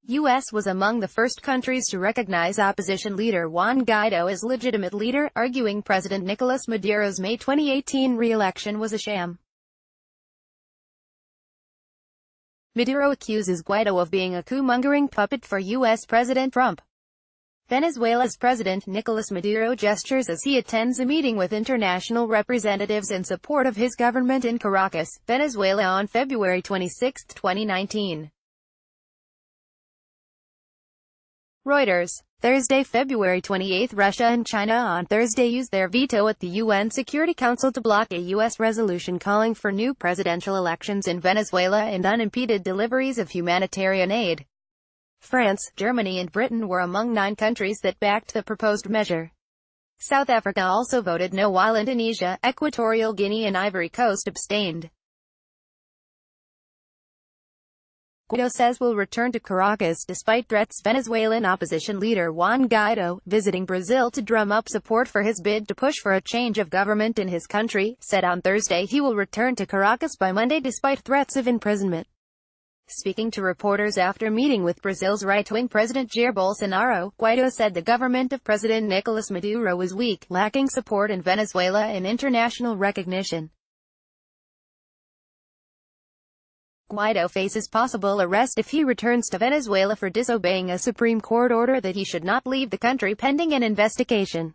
U.S. was among the first countries to recognize opposition leader Juan Guaido as legitimate leader, arguing President Nicholas Maduro's May 2018 re-election was a sham. Maduro accuses Guaido of being a coup-mongering puppet for U.S. President Trump. Venezuela's President Nicolas Maduro gestures as he attends a meeting with international representatives in support of his government in Caracas, Venezuela on February 26, 2019. Reuters. Thursday, February 28. Russia and China on Thursday used their veto at the UN Security Council to block a U.S. resolution calling for new presidential elections in Venezuela and unimpeded deliveries of humanitarian aid. France, Germany and Britain were among 9 countries that backed the proposed measure. South Africa also voted no, while Indonesia, Equatorial Guinea and Ivory Coast abstained. Guaido says will return to Caracas despite threats. Venezuelan opposition leader Juan Guaido, visiting Brazil to drum up support for his bid to push for a change of government in his country, said on Thursday he will return to Caracas by Monday despite threats of imprisonment. Speaking to reporters after meeting with Brazil's right-wing President Jair Bolsonaro, Guaido said the government of President Nicolas Maduro was weak, lacking support in Venezuela and international recognition. Guaido faces possible arrest if he returns to Venezuela for disobeying a Supreme Court order that he should not leave the country pending an investigation.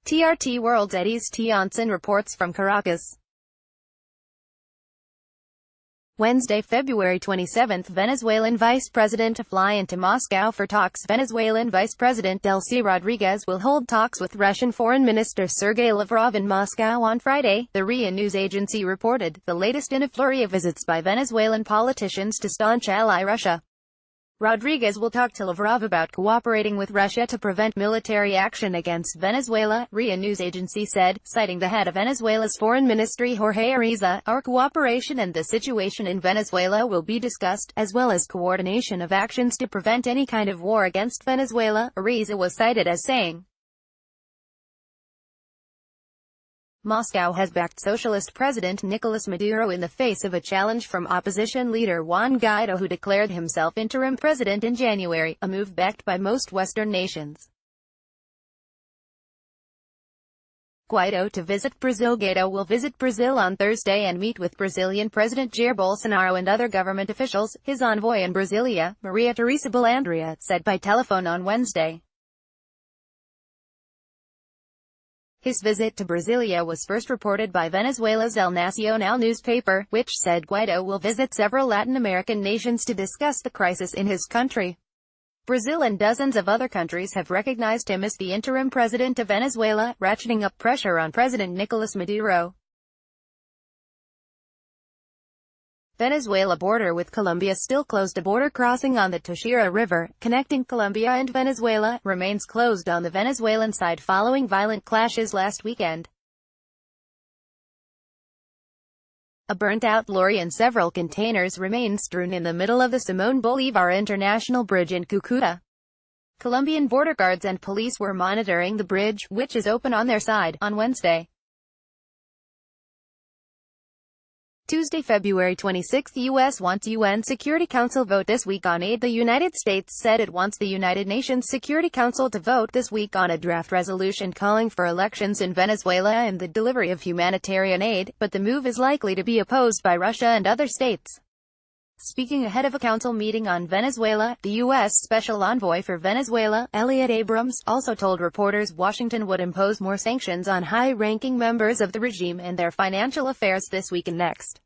TRT World's Eddie's Tionson reports from Caracas. Wednesday, February 27, Venezuelan Vice President to fly into Moscow for talks. Venezuelan Vice President Delcy Rodriguez will hold talks with Russian Foreign Minister Sergei Lavrov in Moscow on Friday, the RIA news agency reported, the latest in a flurry of visits by Venezuelan politicians to staunch ally Russia. Rodriguez will talk to Lavrov about cooperating with Russia to prevent military action against Venezuela, RIA news agency said, citing the head of Venezuela's foreign ministry Jorge Ariza. Our cooperation and the situation in Venezuela will be discussed, as well as coordination of actions to prevent any kind of war against Venezuela, Ariza was cited as saying. Moscow has backed Socialist President Nicolas Maduro in the face of a challenge from opposition leader Juan Guaido, who declared himself interim president in January, a move backed by most Western nations. Guaido to visit Brazil. Guaido will visit Brazil on Thursday and meet with Brazilian President Jair Bolsonaro and other government officials, his envoy in Brasilia, Maria Teresa Balandria, said by telephone on Wednesday. His visit to Brasilia was first reported by Venezuela's El Nacional newspaper, which said Guaido will visit several Latin American nations to discuss the crisis in his country. Brazil and dozens of other countries have recognized him as the interim president of Venezuela, ratcheting up pressure on President Nicolas Maduro. Venezuela border with Colombia still closed. A border crossing on the Toshira River, connecting Colombia and Venezuela, remains closed on the Venezuelan side following violent clashes last weekend. A burnt-out lorry and several containers remain strewn in the middle of the Simón Bolívar International Bridge in Cúcuta. Colombian border guards and police were monitoring the bridge, which is open on their side, on Wednesday. Tuesday, February 26. The U.S. wants UN Security Council vote this week on aid. The United States said it wants the United Nations Security Council to vote this week on a draft resolution calling for elections in Venezuela and the delivery of humanitarian aid, but the move is likely to be opposed by Russia and other states. Speaking ahead of a council meeting on Venezuela, the U.S. Special Envoy for Venezuela, Elliot Abrams, also told reporters Washington would impose more sanctions on high-ranking members of the regime and their financial affairs this week and next.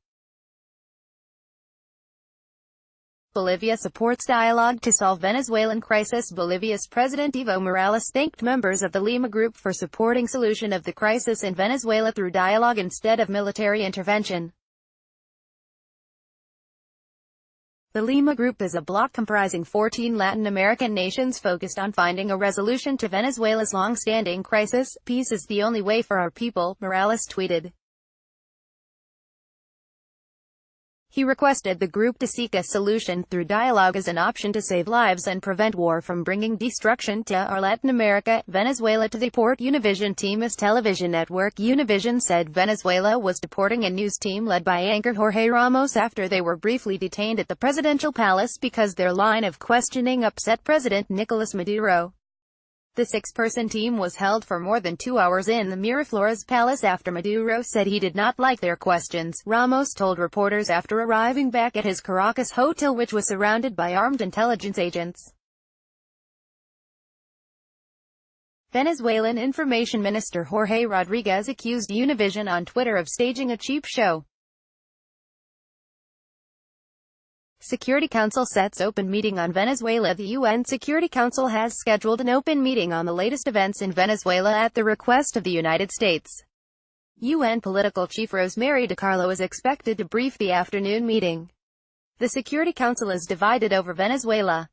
Bolivia supports dialogue to solve Venezuelan crisis. Bolivia's President Evo Morales thanked members of the Lima Group for supporting solution of the crisis in Venezuela through dialogue instead of military intervention. The Lima Group is a bloc comprising 14 Latin American nations focused on finding a resolution to Venezuela's long-standing crisis. Peace is the only way for our people, Morales tweeted. He requested the group to seek a solution through dialogue as an option to save lives and prevent war from bringing destruction to our Latin America, Venezuela to the port. Univision Team's television network Univision said Venezuela was deporting a news team led by anchor Jorge Ramos after they were briefly detained at the presidential palace because their line of questioning upset President Nicolas Maduro. The six-person team was held for more than 2 hours in the Miraflores Palace after Maduro said he did not like their questions, Ramos told reporters after arriving back at his Caracas hotel, which was surrounded by armed intelligence agents. Venezuelan Information Minister Jorge Rodriguez accused Univision on Twitter of staging a cheap show. Security Council sets open meeting on Venezuela. The UN Security Council has scheduled an open meeting on the latest events in Venezuela at the request of the United States. UN political chief Rosemary DiCarlo is expected to brief the afternoon meeting. The Security Council is divided over Venezuela.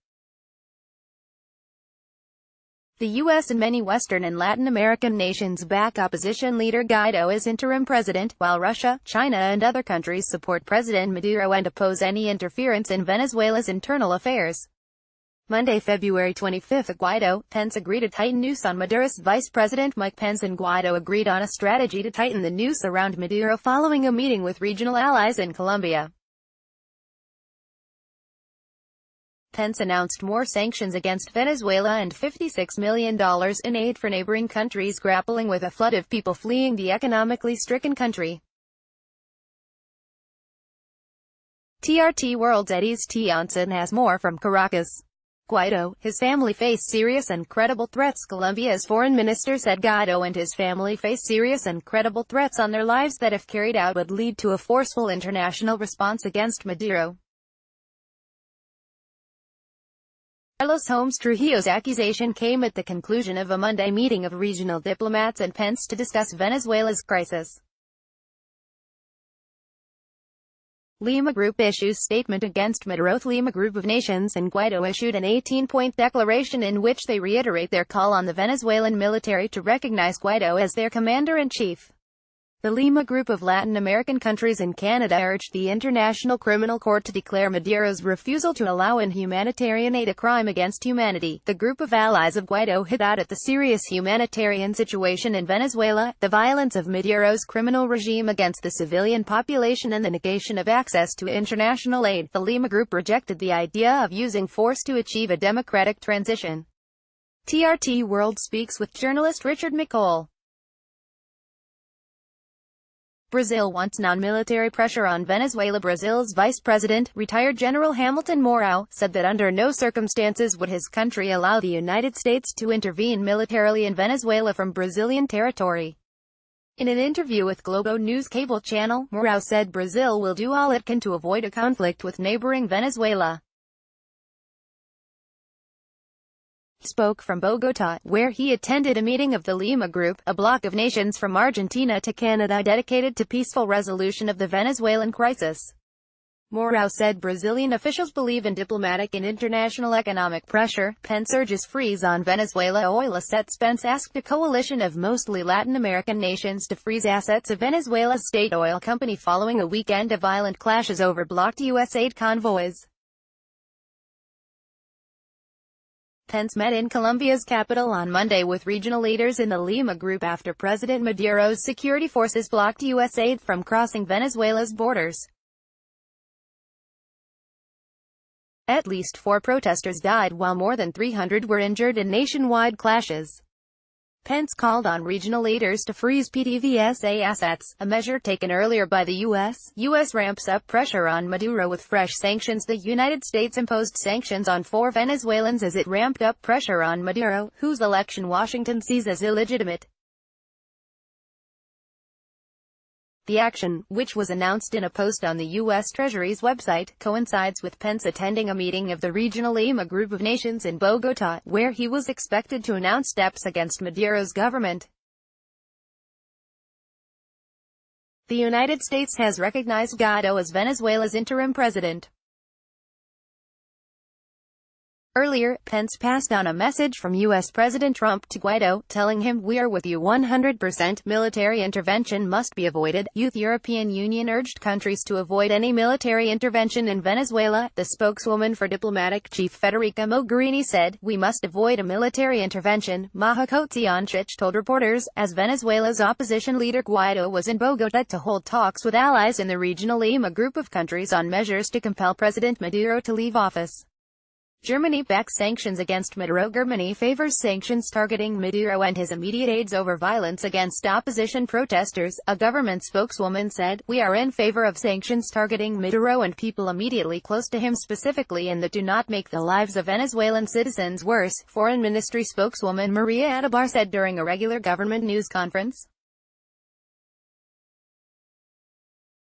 The U.S. and many Western and Latin American nations back opposition leader Guaido as interim president, while Russia, China and other countries support President Maduro and oppose any interference in Venezuela's internal affairs. Monday, February 25, Guaido, Pence agreed to tighten noose on Maduro's Vice President Mike Pence and Guaido agreed on a strategy to tighten the noose around Maduro following a meeting with regional allies in Colombia. Pence announced more sanctions against Venezuela and $56 million in aid for neighboring countries grappling with a flood of people fleeing the economically stricken country. TRT World's Eddie's Tionson has more from Caracas. Guaido, his family face serious and credible threats. Colombia's foreign minister said Guaido and his family face serious and credible threats on their lives that if carried out would lead to a forceful international response against Maduro. Carlos Holmes Trujillo's accusation came at the conclusion of a Monday meeting of regional diplomats and Pence to discuss Venezuela's crisis. Lima Group issues statement against Maduro. Lima Group of Nations and Guaido issued an 18-point declaration in which they reiterate their call on the Venezuelan military to recognize Guaido as their commander-in-chief. The Lima Group of Latin American countries and Canada urged the International Criminal Court to declare Maduro's refusal to allow in humanitarian aid a crime against humanity. The group of allies of Guaido hit out at the serious humanitarian situation in Venezuela, the violence of Maduro's criminal regime against the civilian population and the negation of access to international aid. The Lima Group rejected the idea of using force to achieve a democratic transition. TRT World speaks with journalist Richard McCall. Brazil wants non-military pressure on Venezuela. Brazil's Vice President, retired General Hamilton Mourão, said that under no circumstances would his country allow the United States to intervene militarily in Venezuela from Brazilian territory. In an interview with Globo News cable channel, Mourão said Brazil will do all it can to avoid a conflict with neighboring Venezuela. He spoke from Bogotá, where he attended a meeting of the Lima Group, a bloc of nations from Argentina to Canada dedicated to peaceful resolution of the Venezuelan crisis. Mourão said Brazilian officials believe in diplomatic and international economic pressure. Pence urges freeze on Venezuela oil assets. Pence asked a coalition of mostly Latin American nations to freeze assets of Venezuela's state oil company following a weekend of violent clashes over blocked U.S. aid convoys. Pence met in Colombia's capital on Monday with regional leaders in the Lima Group after President Maduro's security forces blocked U.S. aid from crossing Venezuela's borders. At least 4 protesters died while more than 300 were injured in nationwide clashes. Pence called on regional leaders to freeze PDVSA assets, a measure taken earlier by the U.S. U.S. ramps up pressure on Maduro with fresh sanctions. The United States imposed sanctions on 4 Venezuelans as it ramped up pressure on Maduro, whose election Washington sees as illegitimate. The action, which was announced in a post on the U.S. Treasury's website, coincides with Pence attending a meeting of the regional Lima Group of Nations in Bogotá, where he was expected to announce steps against Maduro's government. The United States has recognized Guaido as Venezuela's interim president. Earlier, Pence passed on a message from U.S. President Trump to Guaido, telling him, "We are with you 100%. Military intervention must be avoided." Youth European Union urged countries to avoid any military intervention in Venezuela. The spokeswoman for diplomatic chief Federica Mogherini said, "We must avoid a military intervention," Maja Kociancic told reporters, as Venezuela's opposition leader Guaido was in Bogotá to hold talks with allies in the regional Lima group of countries on measures to compel President Maduro to leave office. Germany backs sanctions against Maduro. Germany favors sanctions targeting Maduro and his immediate aides over violence against opposition protesters, a government spokeswoman said. "We are in favor of sanctions targeting Maduro and people immediately close to him specifically and that do not make the lives of Venezuelan citizens worse," Foreign Ministry spokeswoman Maria Adabar said during a regular government news conference.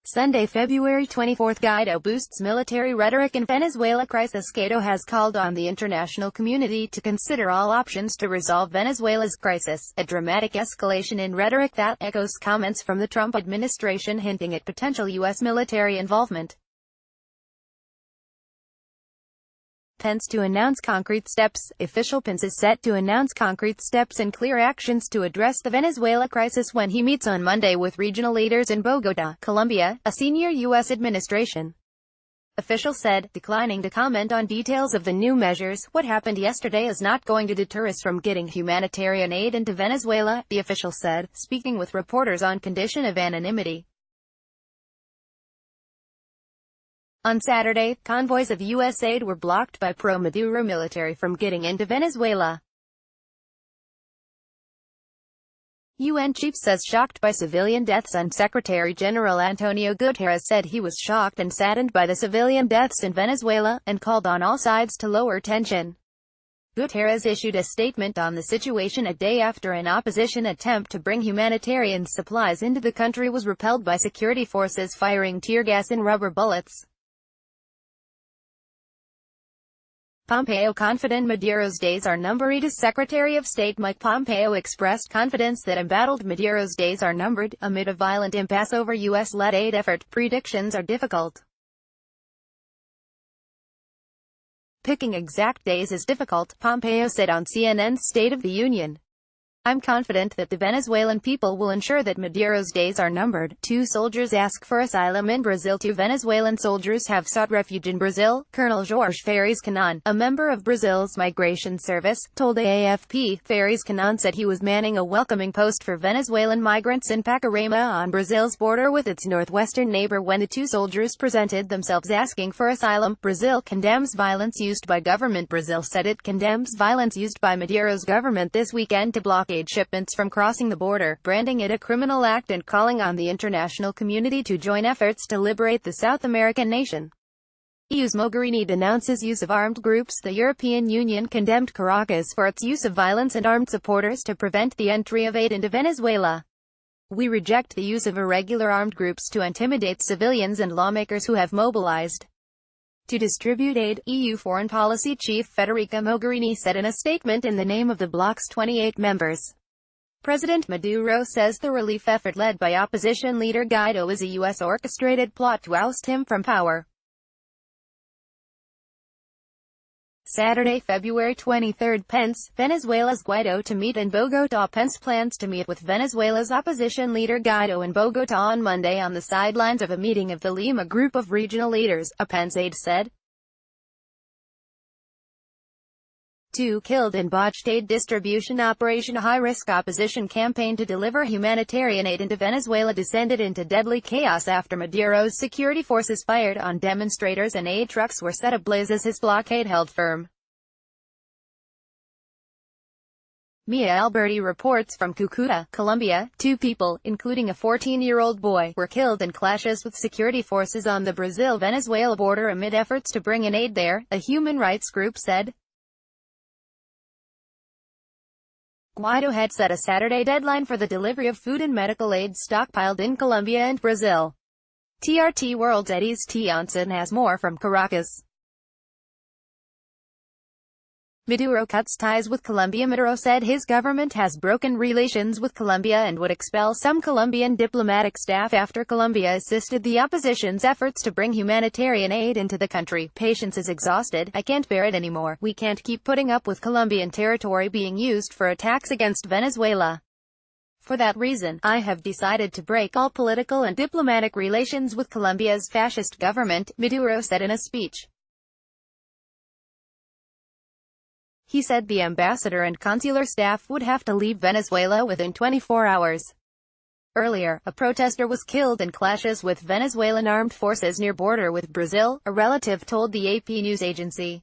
Sunday, February 24. Guaido boosts military rhetoric in Venezuela crisis. Guaido has called on the international community to consider all options to resolve Venezuela's crisis, a dramatic escalation in rhetoric that echoes comments from the Trump administration hinting at potential U.S. military involvement. Pence to announce concrete steps. Official Pence is set to announce concrete steps and clear actions to address the Venezuela crisis when he meets on Monday with regional leaders in Bogotá, Colombia, a senior U.S. administration official said, declining to comment on details of the new measures. "What happened yesterday is not going to deter us from getting humanitarian aid into Venezuela," the official said, speaking with reporters on condition of anonymity. On Saturday, convoys of U.S. aid were blocked by pro-Maduro military from getting into Venezuela. UN chief says shocked by civilian deaths, and Secretary General Antonio Guterres said he was shocked and saddened by the civilian deaths in Venezuela, and called on all sides to lower tension. Guterres issued a statement on the situation a day after an opposition attempt to bring humanitarian supplies into the country was repelled by security forces firing tear gas and rubber bullets. Pompeo confident Maduro's days are numbered. Secretary of State Mike Pompeo expressed confidence that embattled Maduro's days are numbered, amid a violent impasse over U.S.-led aid effort. Predictions are difficult. Picking exact days is difficult, Pompeo said on CNN's State of the Union. "I'm confident that the Venezuelan people will ensure that Maduro's days are numbered." 2 soldiers ask for asylum in Brazil. 2 Venezuelan soldiers have sought refuge in Brazil. Colonel Jorge Ferreira Cannon, a member of Brazil's migration service, told AFP. Ferreira Cannon said he was manning a welcoming post for Venezuelan migrants in Pacaraima on Brazil's border with its northwestern neighbor when the 2 soldiers presented themselves asking for asylum. Brazil condemns violence used by government. Brazil said it condemns violence used by Maduro's government this weekend to block aid shipments from crossing the border, branding it a criminal act and calling on the international community to join efforts to liberate the South American nation. EU's Mogherini denounces use of armed groups. The European Union condemned Caracas for its use of violence and armed supporters to prevent the entry of aid into Venezuela. "We reject the use of irregular armed groups to intimidate civilians and lawmakers who have mobilized to distribute aid," EU Foreign Policy Chief Federica Mogherini said in a statement in the name of the bloc's 28 members. President Maduro says the relief effort led by opposition leader Guaido is a U.S.-orchestrated plot to oust him from power. Saturday, February 23. Pence, Venezuela's Guaido to meet in Bogotá. Pence plans to meet with Venezuela's opposition leader Guaido in Bogotá on Monday on the sidelines of a meeting of the Lima group of regional leaders, a Pence aide said. 2 killed in botched aid distribution operation. A high-risk opposition campaign to deliver humanitarian aid into Venezuela descended into deadly chaos after Maduro's security forces fired on demonstrators and aid trucks were set ablaze as his blockade held firm. Mia Alberti reports from Cúcuta, Colombia. 2 people, including a 14-year-old boy, were killed in clashes with security forces on the Brazil-Venezuela border amid efforts to bring in aid there, a human rights group said. Guaido had set a Saturday deadline for the delivery of food and medical aid stockpiled in Colombia and Brazil. TRT World's Eddie's T. Onson has more from Caracas. Maduro cuts ties with Colombia. Maduro said his government has broken relations with Colombia and would expel some Colombian diplomatic staff after Colombia assisted the opposition's efforts to bring humanitarian aid into the country. Patience is exhausted. I can't bear it anymore. We can't keep putting up with Colombian territory being used for attacks against Venezuela. For that reason, I have decided to break all political and diplomatic relations with Colombia's fascist government, Maduro said in a speech. He said the ambassador and consular staff would have to leave Venezuela within 24 hours. Earlier, a protester was killed in clashes with Venezuelan armed forces near border with Brazil, a relative told the AP news agency.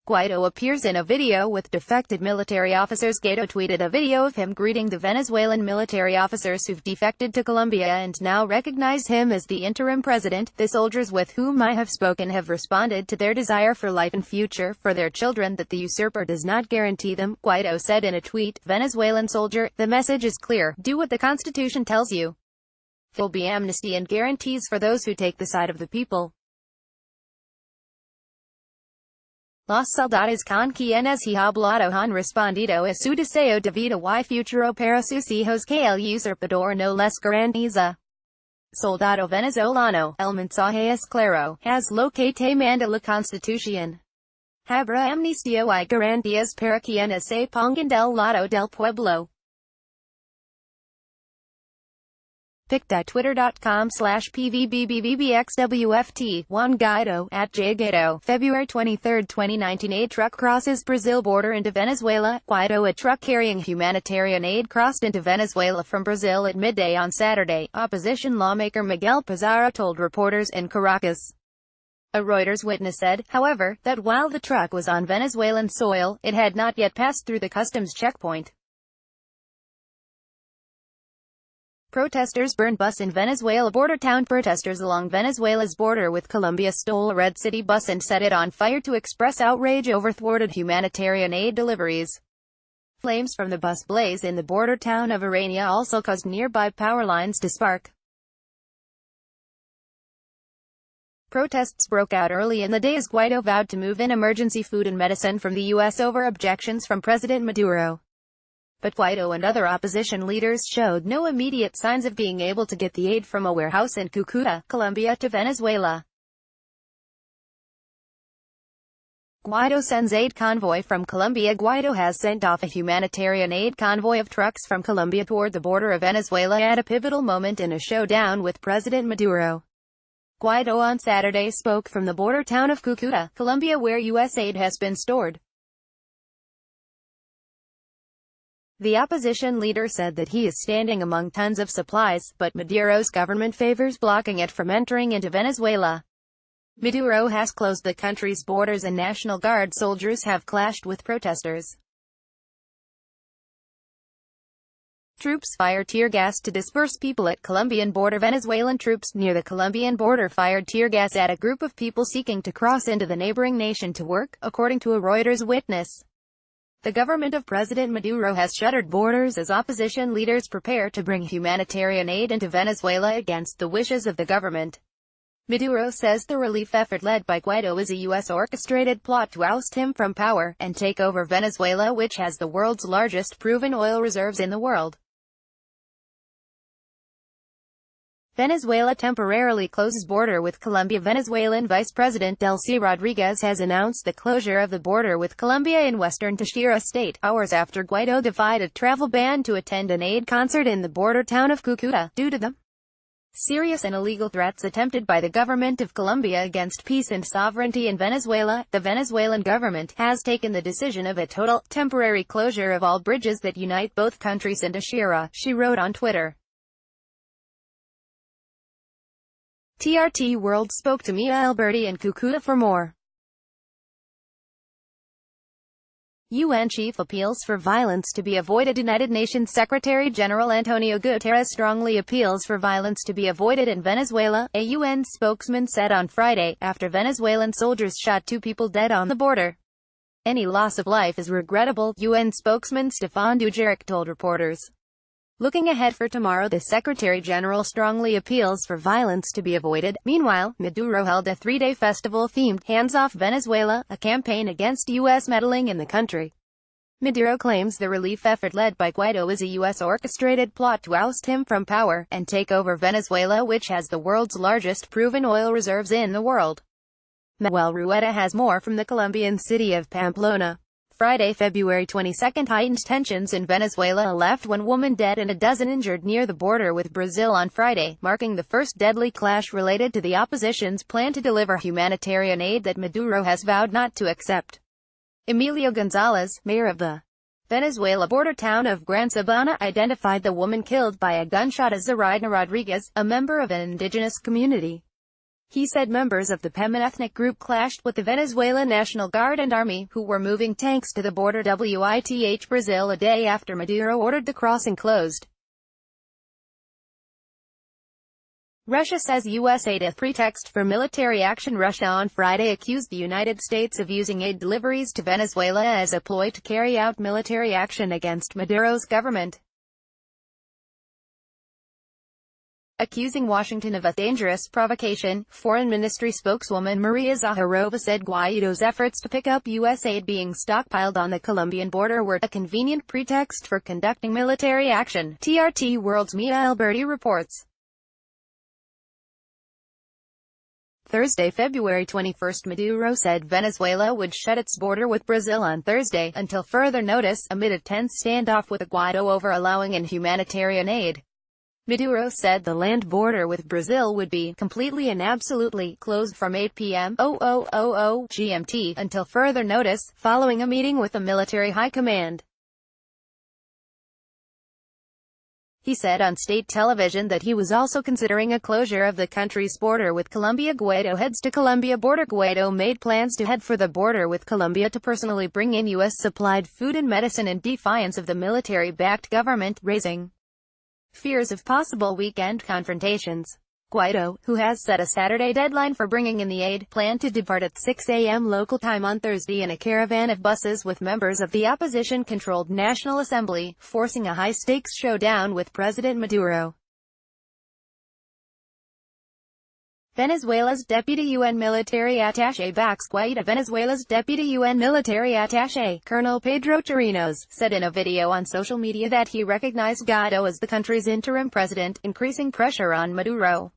Guaido appears in a video with defected military officers. Guaido tweeted a video of him greeting the Venezuelan military officers who've defected to Colombia and now recognize him as the interim president. The soldiers with whom I have spoken have responded to their desire for life and future for their children that the usurper does not guarantee them, Guaido said in a tweet. Venezuelan soldier, the message is clear. Do what the Constitution tells you. There will be amnesty and guarantees for those who take the side of the people. Los soldados con quienes he hablado han respondido a su deseo de vida y futuro para sus hijos que el usurpador no les garantiza. Soldado venezolano, el mensaje es claro, haz lo que te manda la Constitución. Habrá amnistía y garantías para quienes se pongan del lado del pueblo. pic.twitter.com/pvbbbxwft, Juan Guaido, @jguaido, February 23, 2019. A truck crosses Brazil border into Venezuela. Guaido, a truck carrying humanitarian aid crossed into Venezuela from Brazil at midday on Saturday, opposition lawmaker Miguel Pizarro told reporters in Caracas. A Reuters witness said, however, that while the truck was on Venezuelan soil, it had not yet passed through the customs checkpoint. Protesters burned bus in Venezuela border town. Protesters along Venezuela's border with Colombia stole a red city bus and set it on fire to express outrage over thwarted humanitarian aid deliveries. Flames from the bus blaze in the border town of Arania also caused nearby power lines to spark. Protests broke out early in the day as Guaido vowed to move in emergency food and medicine from the U.S. over objections from President Maduro. But Guaido and other opposition leaders showed no immediate signs of being able to get the aid from a warehouse in Cúcuta, Colombia to Venezuela. Guaido sends aid convoy from Colombia. Guaido has sent off a humanitarian aid convoy of trucks from Colombia toward the border of Venezuela at a pivotal moment in a showdown with President Maduro. Guaido on Saturday spoke from the border town of Cúcuta, Colombia, where U.S. aid has been stored. The opposition leader said that he is standing among tons of supplies, but Maduro's government favors blocking it from entering into Venezuela. Maduro has closed the country's borders and National Guard soldiers have clashed with protesters. Troops fired tear gas to disperse people at Colombian border. Venezuelan troops near the Colombian border fired tear gas at a group of people seeking to cross into the neighboring nation to work, according to a Reuters witness. The government of President Maduro has shuttered borders as opposition leaders prepare to bring humanitarian aid into Venezuela against the wishes of the government. Maduro says the relief effort led by Guaido is a U.S.-orchestrated plot to oust him from power and take over Venezuela, which has the world's largest proven oil reserves in the world. Venezuela temporarily closes border with Colombia. Venezuelan Vice President Delcy Rodriguez has announced the closure of the border with Colombia in western Táchira state, hours after Guaido defied a travel ban to attend an aid concert in the border town of Cúcuta, due to the serious and illegal threats attempted by the government of Colombia against peace and sovereignty in Venezuela. The Venezuelan government has taken the decision of a total, temporary closure of all bridges that unite both countries in Táchira, she wrote on Twitter. TRT World spoke to Mia Alberti in Cúcuta for more. UN Chief appeals for violence to be avoided. United Nations Secretary-General Antonio Guterres strongly appeals for violence to be avoided in Venezuela, a UN spokesman said on Friday, after Venezuelan soldiers shot 2 people dead on the border. Any loss of life is regrettable, UN spokesman Stéphane Dujarric told reporters. Looking ahead for tomorrow, the Secretary-General strongly appeals for violence to be avoided. Meanwhile, Maduro held a three-day festival themed Hands Off Venezuela, a campaign against U.S. meddling in the country. Maduro claims the relief effort led by Guaido is a U.S.-orchestrated plot to oust him from power and take over Venezuela, which has the world's largest proven oil reserves in the world. Manuel Rueda has more from the Colombian city of Pamplona. Friday, February 22, heightened tensions in Venezuela left one woman dead and a dozen injured near the border with Brazil on Friday, marking the first deadly clash related to the opposition's plan to deliver humanitarian aid that Maduro has vowed not to accept. Emilio Gonzalez, mayor of the Venezuela border town of Gran Sabana, identified the woman killed by a gunshot as Zoraida Rodriguez, a member of an indigenous community. He said members of the Peman ethnic group clashed with the Venezuela National Guard and Army, who were moving tanks to the border with Brazil a day after Maduro ordered the crossing closed. Russia says U.S. aid as pretext for military action. Russia on Friday accused the United States of using aid deliveries to Venezuela as a ploy to carry out military action against Maduro's government, accusing Washington of a dangerous provocation. Foreign Ministry spokeswoman Maria Zaharova said Guaido's efforts to pick up U.S. aid being stockpiled on the Colombian border were a convenient pretext for conducting military action. TRT World's Mia Alberti reports. Thursday, February 21, Maduro said Venezuela would shut its border with Brazil on Thursday, until further notice, amid a tense standoff with Guaido over allowing in humanitarian aid. Maduro said the land border with Brazil would be completely and absolutely closed from 8 p.m. GMT until further notice, following a meeting with the military high command. He said on state television that he was also considering a closure of the country's border with Colombia. Guaido heads to Colombia border. Guaido made plans to head for the border with Colombia to personally bring in U.S.-supplied food and medicine in defiance of the military-backed government, raising fears of possible weekend confrontations. Guaido, who has set a Saturday deadline for bringing in the aid, planned to depart at 6 a.m. local time on Thursday in a caravan of buses with members of the opposition-controlled National Assembly, forcing a high-stakes showdown with President Maduro. Venezuela's deputy UN military attaché backs Guaido. Venezuela's deputy UN military attaché, Colonel Pedro Chirinos, said in a video on social media that he recognized Guaido as the country's interim president, increasing pressure on Maduro.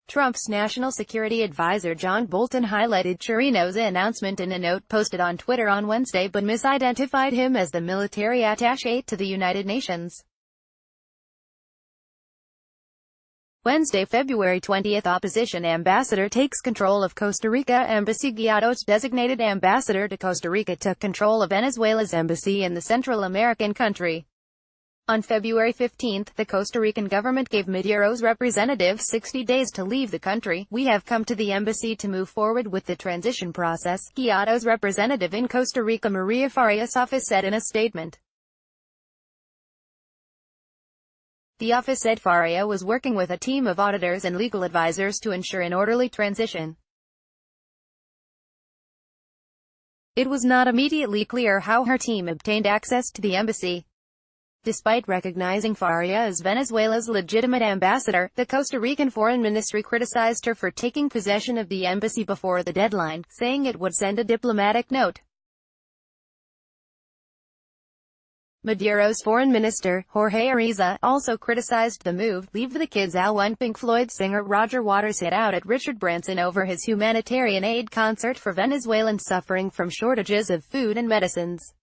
Trump's national security advisor John Bolton highlighted Chirinos' announcement in a note posted on Twitter on Wednesday but misidentified him as the military attaché to the United Nations. Wednesday, February 20, opposition ambassador takes control of Costa Rica embassy. Guaido's designated ambassador to Costa Rica took control of Venezuela's embassy in the Central American country. On February 15, the Costa Rican government gave Maduro's representative 60 days to leave the country. "We have come to the embassy to move forward with the transition process," Guaido's representative in Costa Rica Maria Farias' office said in a statement. The office said Faria was working with a team of auditors and legal advisors to ensure an orderly transition. It was not immediately clear how her team obtained access to the embassy. Despite recognizing Faria as Venezuela's legitimate ambassador, the Costa Rican Foreign Ministry criticized her for taking possession of the embassy before the deadline, saying it would send a diplomatic note. Maduro's foreign minister, Jorge Araiza, also criticized the move. "Leave the kids out," when Pink Floyd singer Roger Waters hit out at Richard Branson over his humanitarian aid concert for Venezuelans suffering from shortages of food and medicines.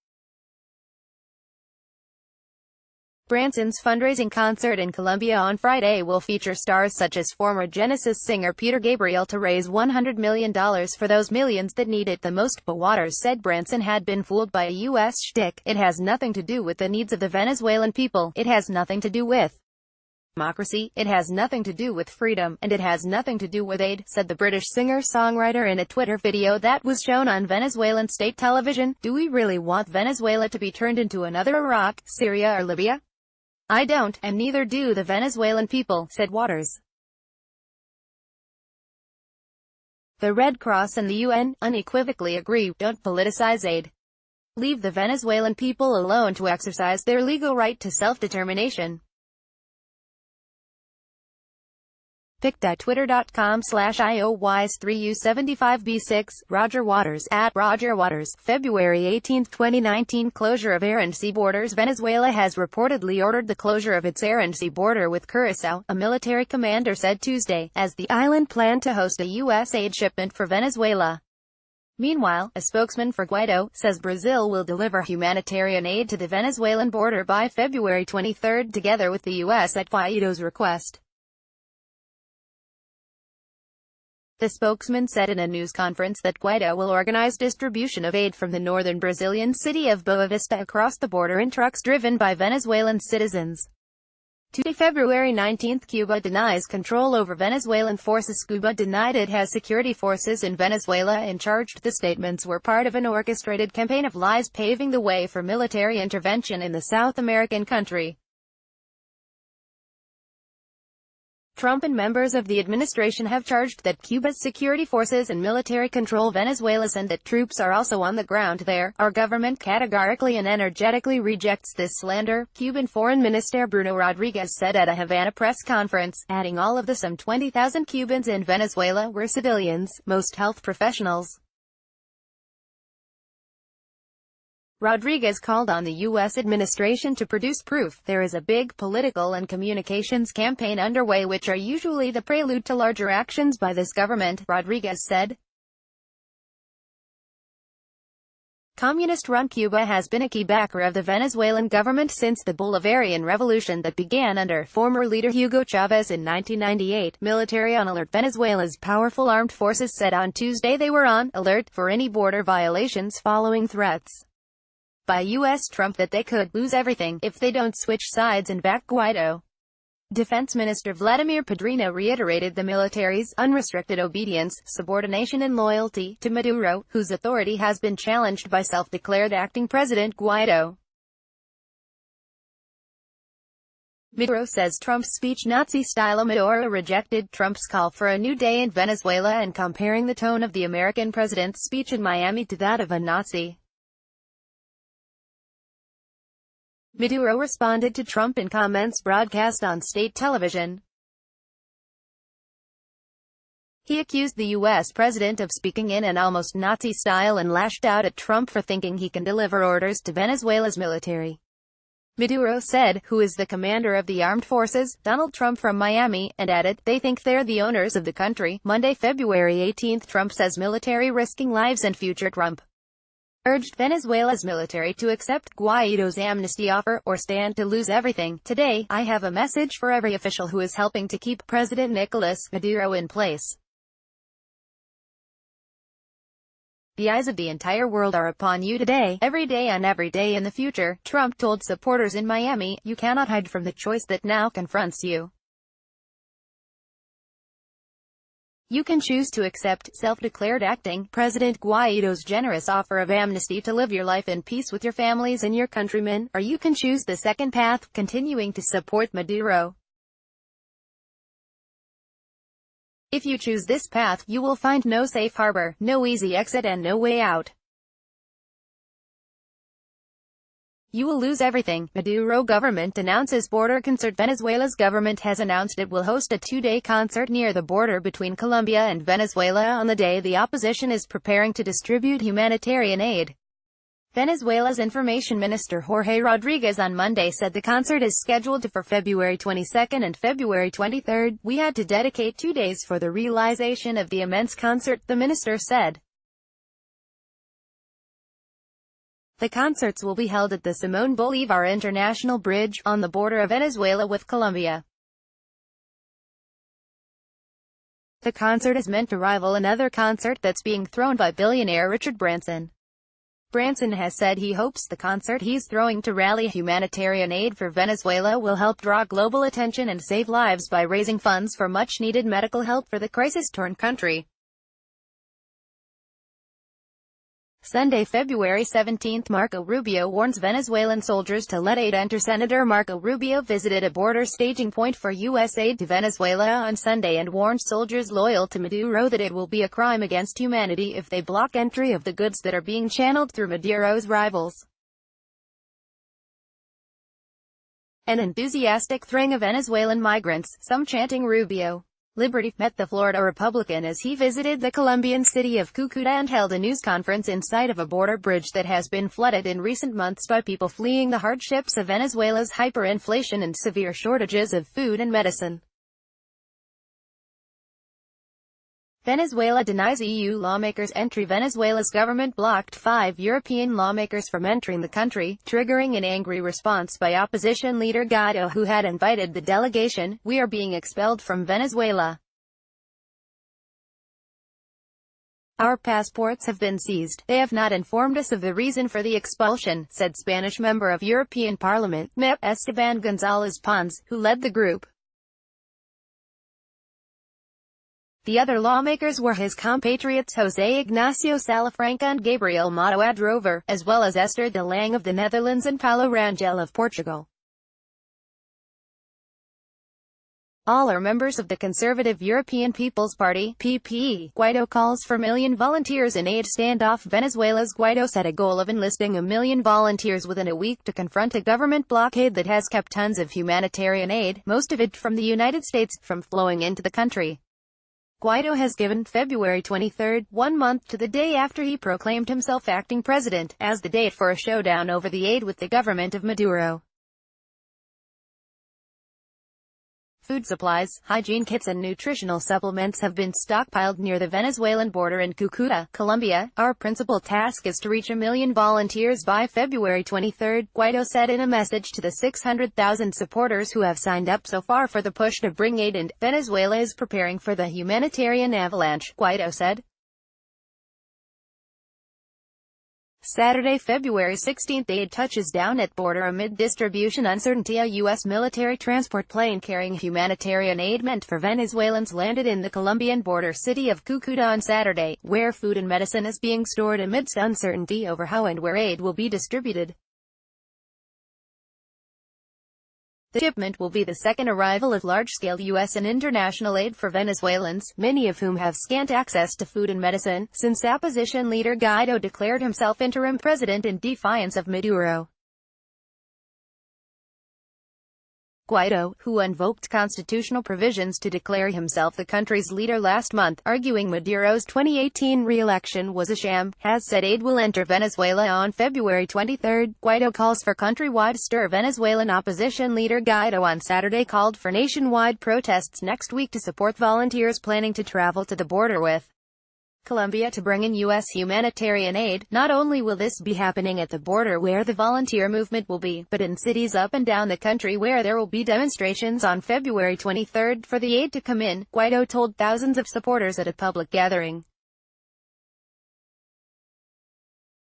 Branson's fundraising concert in Colombia on Friday will feature stars such as former Genesis singer Peter Gabriel to raise $100 million for those millions that need it the most. But Waters said Branson had been fooled by a U.S. shtick. "It has nothing to do with the needs of the Venezuelan people. It has nothing to do with democracy. It has nothing to do with freedom. And it has nothing to do with aid," said the British singer-songwriter in a Twitter video that was shown on Venezuelan state television. "Do we really want Venezuela to be turned into another Iraq, Syria or Libya? I don't, and neither do the Venezuelan people," said Waters. The Red Cross and the UN unequivocally agree, don't politicize aid. leave the Venezuelan people alone to exercise their legal right to self-determination. pic.twitter.com/IOWISE3U75B6, Roger Waters, @RogerWaters, February 18, 2019. Closure of air and sea borders. Venezuela has reportedly ordered the closure of its air and sea border with Curaçao, a military commander said Tuesday, as the island planned to host a U.S. aid shipment for Venezuela. Meanwhile, a spokesman for Guaido says Brazil will deliver humanitarian aid to the Venezuelan border by February 23, together with the U.S. at Guaido's request. The spokesman said in a news conference that Guaido will organize distribution of aid from the northern Brazilian city of Boa Vista across the border in trucks driven by Venezuelan citizens. Tuesday, February 19, Cuba denies control over Venezuelan forces. Cuba denied it has security forces in Venezuela and charged the statements were part of an orchestrated campaign of lies paving the way for military intervention in the South American country. Trump and members of the administration have charged that Cuba's security forces and military control Venezuela and that troops are also on the ground there. Our government categorically and energetically rejects this slander, Cuban Foreign Minister Bruno Rodriguez said at a Havana press conference, adding all of the some 20,000 Cubans in Venezuela were civilians, most health professionals. Rodriguez called on the U.S. administration to produce proof. There is a big political and communications campaign underway which are usually the prelude to larger actions by this government, Rodriguez said. Communist-run Cuba has been a key backer of the Venezuelan government since the Bolivarian Revolution that began under former leader Hugo Chavez in 1998. Military on alert. Venezuela's powerful armed forces said on Tuesday they were on alert for any border violations following threats by U.S. Trump that they could lose everything if they don't switch sides and back Guaido. Defense Minister Vladimir Padrino reiterated the military's unrestricted obedience, subordination and loyalty to Maduro, whose authority has been challenged by self-declared acting President Guaido. Maduro says Trump's speech Nazi-style. Maduro rejected Trump's call for a new day in Venezuela and comparing the tone of the American president's speech in Miami to that of a Nazi. Maduro responded to Trump in comments broadcast on state television. He accused the U.S. president of speaking in an almost Nazi style and lashed out at Trump for thinking he can deliver orders to Venezuela's military. Maduro said, "Who is the commander of the armed forces? Donald Trump from Miami," and added, "They think they're the owners of the country." Monday, February 18, Trump says military risking lives and future. Trump urged Venezuela's military to accept Guaido's amnesty offer, or stand to lose everything. "Today, I have a message for every official who is helping to keep President Nicolas Maduro in place. The eyes of the entire world are upon you today, every day and every day in the future," Trump told supporters in Miami. "You cannot hide from the choice that now confronts you. You can choose to accept self-declared acting President Guaido's generous offer of amnesty to live your life in peace with your families and your countrymen, or you can choose the second path, continuing to support Maduro. If you choose this path, you will find no safe harbor, no easy exit and no way out. You will lose everything." Maduro government announces border concert. Venezuela's government has announced it will host a two-day concert near the border between Colombia and Venezuela on the day the opposition is preparing to distribute humanitarian aid. Venezuela's Information Minister Jorge Rodriguez on Monday said the concert is scheduled for February 22 and February 23. "We had to dedicate 2 days for the realization of the immense concert," the minister said. The concerts will be held at the Simón Bolívar International Bridge, on the border of Venezuela with Colombia. The concert is meant to rival another concert that's being thrown by billionaire Richard Branson. Branson has said he hopes the concert he's throwing to rally humanitarian aid for Venezuela will help draw global attention and save lives by raising funds for much-needed medical help for the crisis-torn country. Sunday, February 17, Marco Rubio warns Venezuelan soldiers to let aid enter. Senator Marco Rubio visited a border staging point for U.S. aid to Venezuela on Sunday and warned soldiers loyal to Maduro that it will be a crime against humanity if they block entry of the goods that are being channeled through Maduro's rivals. An enthusiastic throng of Venezuelan migrants, some chanting Rubio Liberty, met the Florida Republican as he visited the Colombian city of Cucuta and held a news conference in sight of a border bridge that has been flooded in recent months by people fleeing the hardships of Venezuela's hyperinflation and severe shortages of food and medicine. Venezuela denies EU lawmakers entry. Venezuela's government blocked 5 European lawmakers from entering the country, triggering an angry response by opposition leader Guaido, who had invited the delegation. "We are being expelled from Venezuela. Our passports have been seized. They have not informed us of the reason for the expulsion," said Spanish member of European Parliament, MEP, Esteban González Pons, who led the group. The other lawmakers were his compatriots José Ignacio Salafranca and Gabriel Mato Adrover, as well as Esther de Lange of the Netherlands and Paulo Rangel of Portugal. All are members of the Conservative European People's Party, PP. Guaido calls for million volunteers in aid standoff. Venezuela's Guaido set a goal of enlisting 1 million volunteers within a week to confront a government blockade that has kept tons of humanitarian aid, most of it from the United States, from flowing into the country. Guaido has given February 23, 1 month to the day after he proclaimed himself acting president, as the date for a showdown over the aid with the government of Maduro. Food supplies, hygiene kits and nutritional supplements have been stockpiled near the Venezuelan border in Cucuta, Colombia. "Our principal task is to reach 1 million volunteers by February 23, Guaido said in a message to the 600,000 supporters who have signed up so far for the push to bring aid in. Venezuela is preparing for the humanitarian avalanche," Guaido said. Saturday, February 16, aid touches down at border amid distribution uncertainty. A U.S. military transport plane carrying humanitarian aid meant for Venezuelans landed in the Colombian border city of Cucuta on Saturday, where food and medicine is being stored amidst uncertainty over how and where aid will be distributed. The shipment will be the second arrival of large-scale U.S. and international aid for Venezuelans, many of whom have scant access to food and medicine, since opposition leader Guaido declared himself interim president in defiance of Maduro. Guaido, who invoked constitutional provisions to declare himself the country's leader last month, arguing Maduro's 2018 re-election was a sham, has said aid will enter Venezuela on February 23. Guaido calls for countrywide stir. Venezuelan opposition leader Guaido on Saturday called for nationwide protests next week to support volunteers planning to travel to the border with Colombia to bring in U.S. humanitarian aid. Not only will this be happening at the border where the volunteer movement will be, but in cities up and down the country where there will be demonstrations on February 23 for the aid to come in, Guaido told thousands of supporters at a public gathering.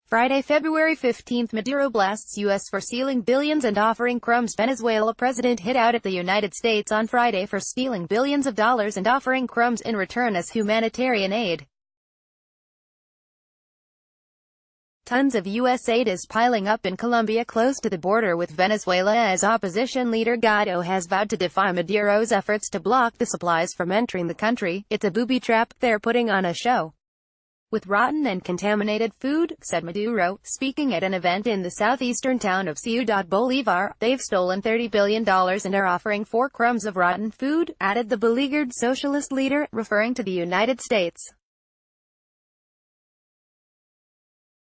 Friday, February 15, Maduro blasts U.S. for stealing billions and offering crumbs. Venezuela president hit out at the United States on Friday for stealing billions of dollars and offering crumbs in return as humanitarian aid. Tons of U.S. aid is piling up in Colombia close to the border with Venezuela as opposition leader Guaido has vowed to defy Maduro's efforts to block the supplies from entering the country. "It's a booby trap. They're putting on a show with rotten and contaminated food," said Maduro, speaking at an event in the southeastern town of Ciudad Bolívar. "They've stolen $30 billion and are offering 4 crumbs of rotten food," added the beleaguered socialist leader, referring to the United States.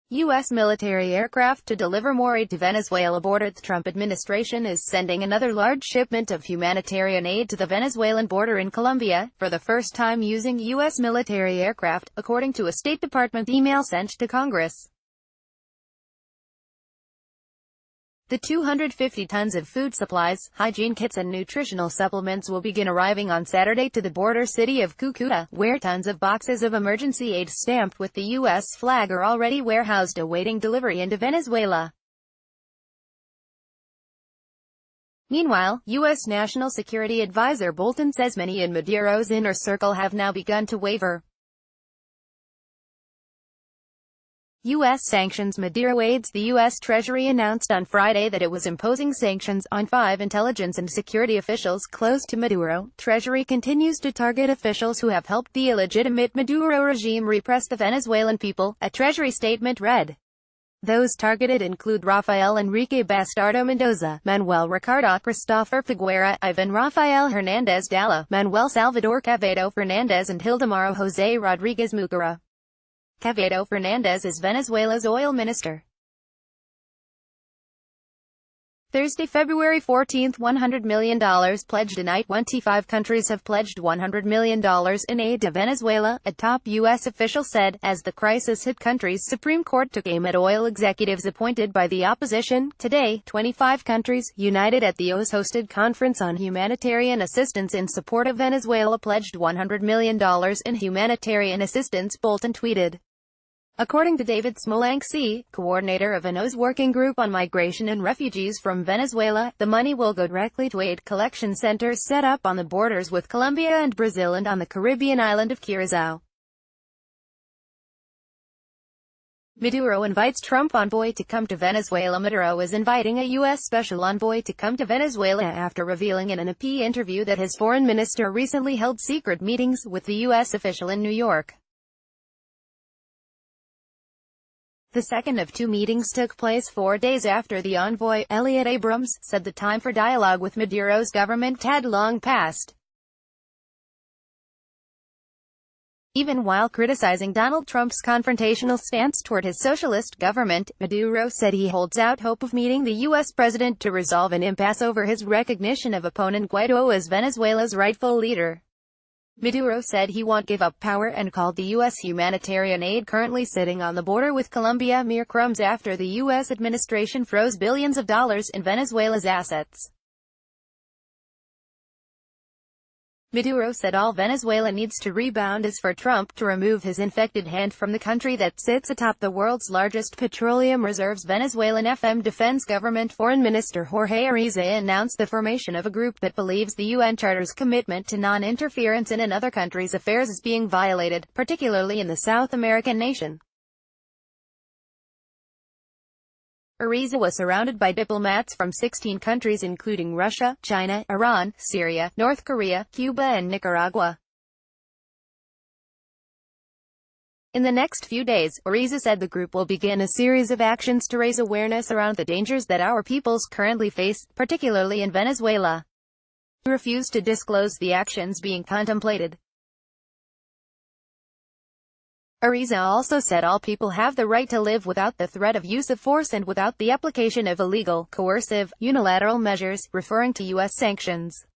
U.S. military aircraft to deliver more aid to Venezuela border. The Trump administration is sending another large shipment of humanitarian aid to the Venezuelan border in Colombia, for the first time using U.S. military aircraft, according to a State Department email sent to Congress. The 250 tons of food supplies, hygiene kits and nutritional supplements will begin arriving on Saturday to the border city of Cucuta, where tons of boxes of emergency aid stamped with the U.S. flag are already warehoused awaiting delivery into Venezuela. Meanwhile, U.S. National Security Advisor Bolton says many in Maduro's inner circle have now begun to waver. U.S. sanctions. Maduro aides. The U.S. Treasury announced on Friday that it was imposing sanctions on 5 intelligence and security officials close to Maduro. Treasury continues to target officials who have helped the illegitimate Maduro regime repress the Venezuelan people, a Treasury statement read. Those targeted include Rafael Enrique Bastardo Mendoza, Manuel Ricardo Christopher Figuera, Ivan Rafael Hernandez Dalla, Manuel Salvador Quevedo Fernandez and Hildemaro José Rodríguez Muguera. Quevedo Fernandez is Venezuela's oil minister. Thursday, February 14, $100 million pledged tonight. 25 countries have pledged $100 million in aid to Venezuela, a top U.S. official said, as the crisis hit country's Supreme Court took aim at oil executives appointed by the opposition. Today, 25 countries, united at the OAS-hosted Conference on Humanitarian Assistance in support of Venezuela, pledged $100 million in humanitarian assistance, Bolton tweeted. According to David Smolanksy, coordinator of an OAS working group on migration and refugees from Venezuela, the money will go directly to aid collection centers set up on the borders with Colombia and Brazil and on the Caribbean island of Curaçao. Maduro invites Trump envoy to come to Venezuela. Maduro is inviting a U.S. special envoy to come to Venezuela after revealing in an AP interview that his foreign minister recently held secret meetings with the U.S. official in New York. The second of 2 meetings took place 4 days after the envoy, Elliot Abrams, said the time for dialogue with Maduro's government had long passed. Even while criticizing Donald Trump's confrontational stance toward his socialist government, Maduro said he holds out hope of meeting the U.S. president to resolve an impasse over his recognition of opponent Guaido as Venezuela's rightful leader. Maduro said he won't give up power and called the U.S. humanitarian aid currently sitting on the border with Colombia mere crumbs after the U.S. administration froze billions of dollars in Venezuela's assets. Maduro said all Venezuela needs to rebound is for Trump to remove his infected hand from the country that sits atop the world's largest petroleum reserves. Venezuelan FM Defense Government Foreign Minister Jorge Arreza announced the formation of a group that believes the UN Charter's commitment to non-interference in another country's affairs is being violated, particularly in the South American nation. Arreza was surrounded by diplomats from 16 countries including Russia, China, Iran, Syria, North Korea, Cuba and Nicaragua. In the next few days, Arreza said the group will begin a series of actions to raise awareness around the dangers that our peoples currently face, particularly in Venezuela. He refused to disclose the actions being contemplated. Arreza also said all people have the right to live without the threat of use of force and without the application of illegal, coercive, unilateral measures, referring to U.S. sanctions.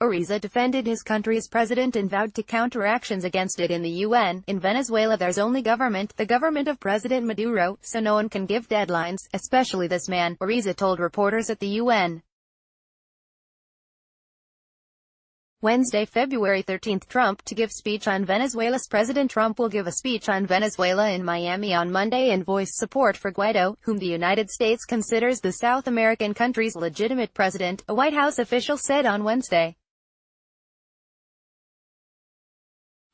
Arreza defended his country's president and vowed to counter actions against it in the UN. In Venezuela there's only government, the government of President Maduro, so no one can give deadlines, especially this man, Arreza told reporters at the UN. Wednesday, February 13, Trump to give speech on Venezuela's President Trump will give a speech on Venezuela in Miami on Monday and voice support for Guaido, whom the United States considers the South American country's legitimate president, a White House official said on Wednesday.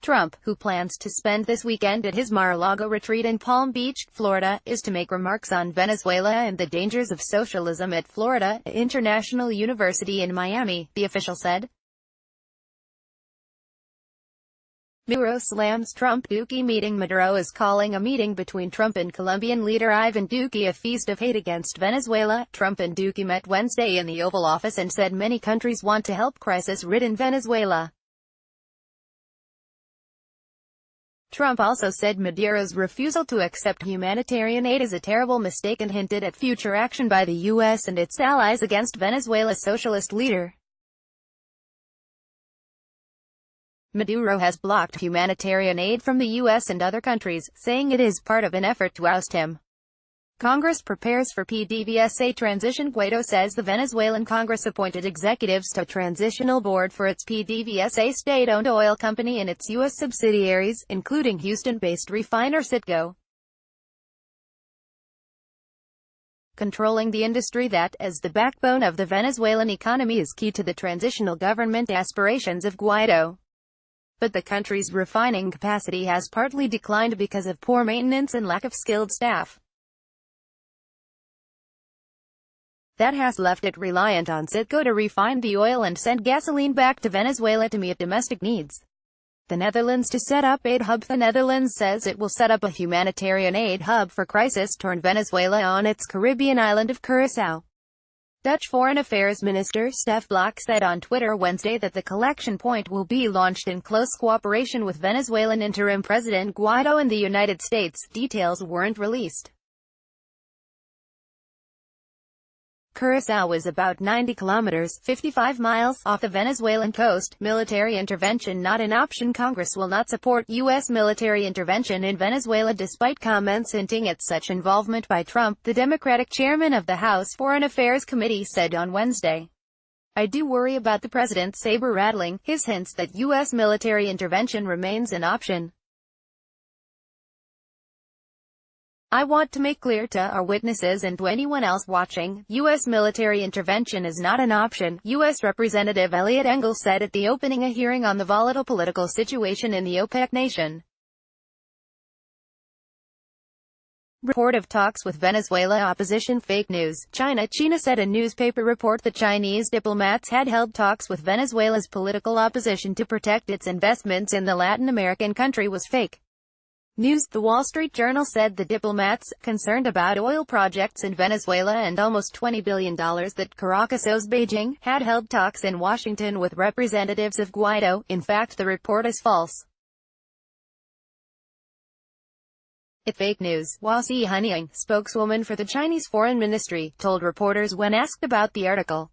Trump, who plans to spend this weekend at his Mar-a-Lago retreat in Palm Beach, Florida, is to make remarks on Venezuela and the dangers of socialism at Florida International University in Miami, the official said. Maduro slams Trump-Duque meeting. Maduro is calling a meeting between Trump and Colombian leader Ivan Duque a feast of hate against Venezuela. Trump and Duque met Wednesday in the Oval Office and said many countries want to help crisis-ridden Venezuela. Trump also said Maduro's refusal to accept humanitarian aid is a terrible mistake and hinted at future action by the U.S. and its allies against Venezuela's socialist leader. Maduro has blocked humanitarian aid from the U.S. and other countries, saying it is part of an effort to oust him. Congress prepares for PDVSA transition. Guaido says the Venezuelan Congress appointed executives to a transitional board for its PDVSA state-owned oil company and its U.S. subsidiaries, including Houston-based refiner Citgo. Controlling the industry that, as the backbone of the Venezuelan economy, is key to the transitional government aspirations of Guaido. but the country's refining capacity has partly declined because of poor maintenance and lack of skilled staff. That has left it reliant on Citgo to refine the oil and send gasoline back to Venezuela to meet domestic needs. The Netherlands to set up aid hub. The Netherlands says it will set up a humanitarian aid hub for crisis-torn Venezuela on its Caribbean island of Curaçao. Dutch Foreign Affairs Minister Stef Blok said on Twitter Wednesday that the collection point will be launched in close cooperation with Venezuelan interim President Guaido and the United States. Details weren't released. Curaçao is about 90 kilometers, 55 miles, off the Venezuelan coast. Military intervention not an option. Congress will not support U.S. military intervention in Venezuela despite comments hinting at such involvement by Trump, the Democratic chairman of the House Foreign Affairs Committee said on Wednesday. I do worry about the president saber-rattling his hints that U.S. military intervention remains an option. I want to make clear to our witnesses and to anyone else watching, U.S. military intervention is not an option, U.S. Representative Eliot Engel said at the opening a hearing on the volatile political situation in the OPEC nation. Report of talks with Venezuela opposition fake news. China said a newspaper report that Chinese diplomats had held talks with Venezuela's political opposition to protect its investments in the Latin American country was fake news. The Wall Street Journal said the diplomats, concerned about oil projects in Venezuela and almost $20 billion that Caracas owes Beijing, had held talks in Washington with representatives of Guaido. In fact, the report is false. It's fake news. Hua Xianying, spokeswoman for the Chinese Foreign Ministry, told reporters when asked about the article.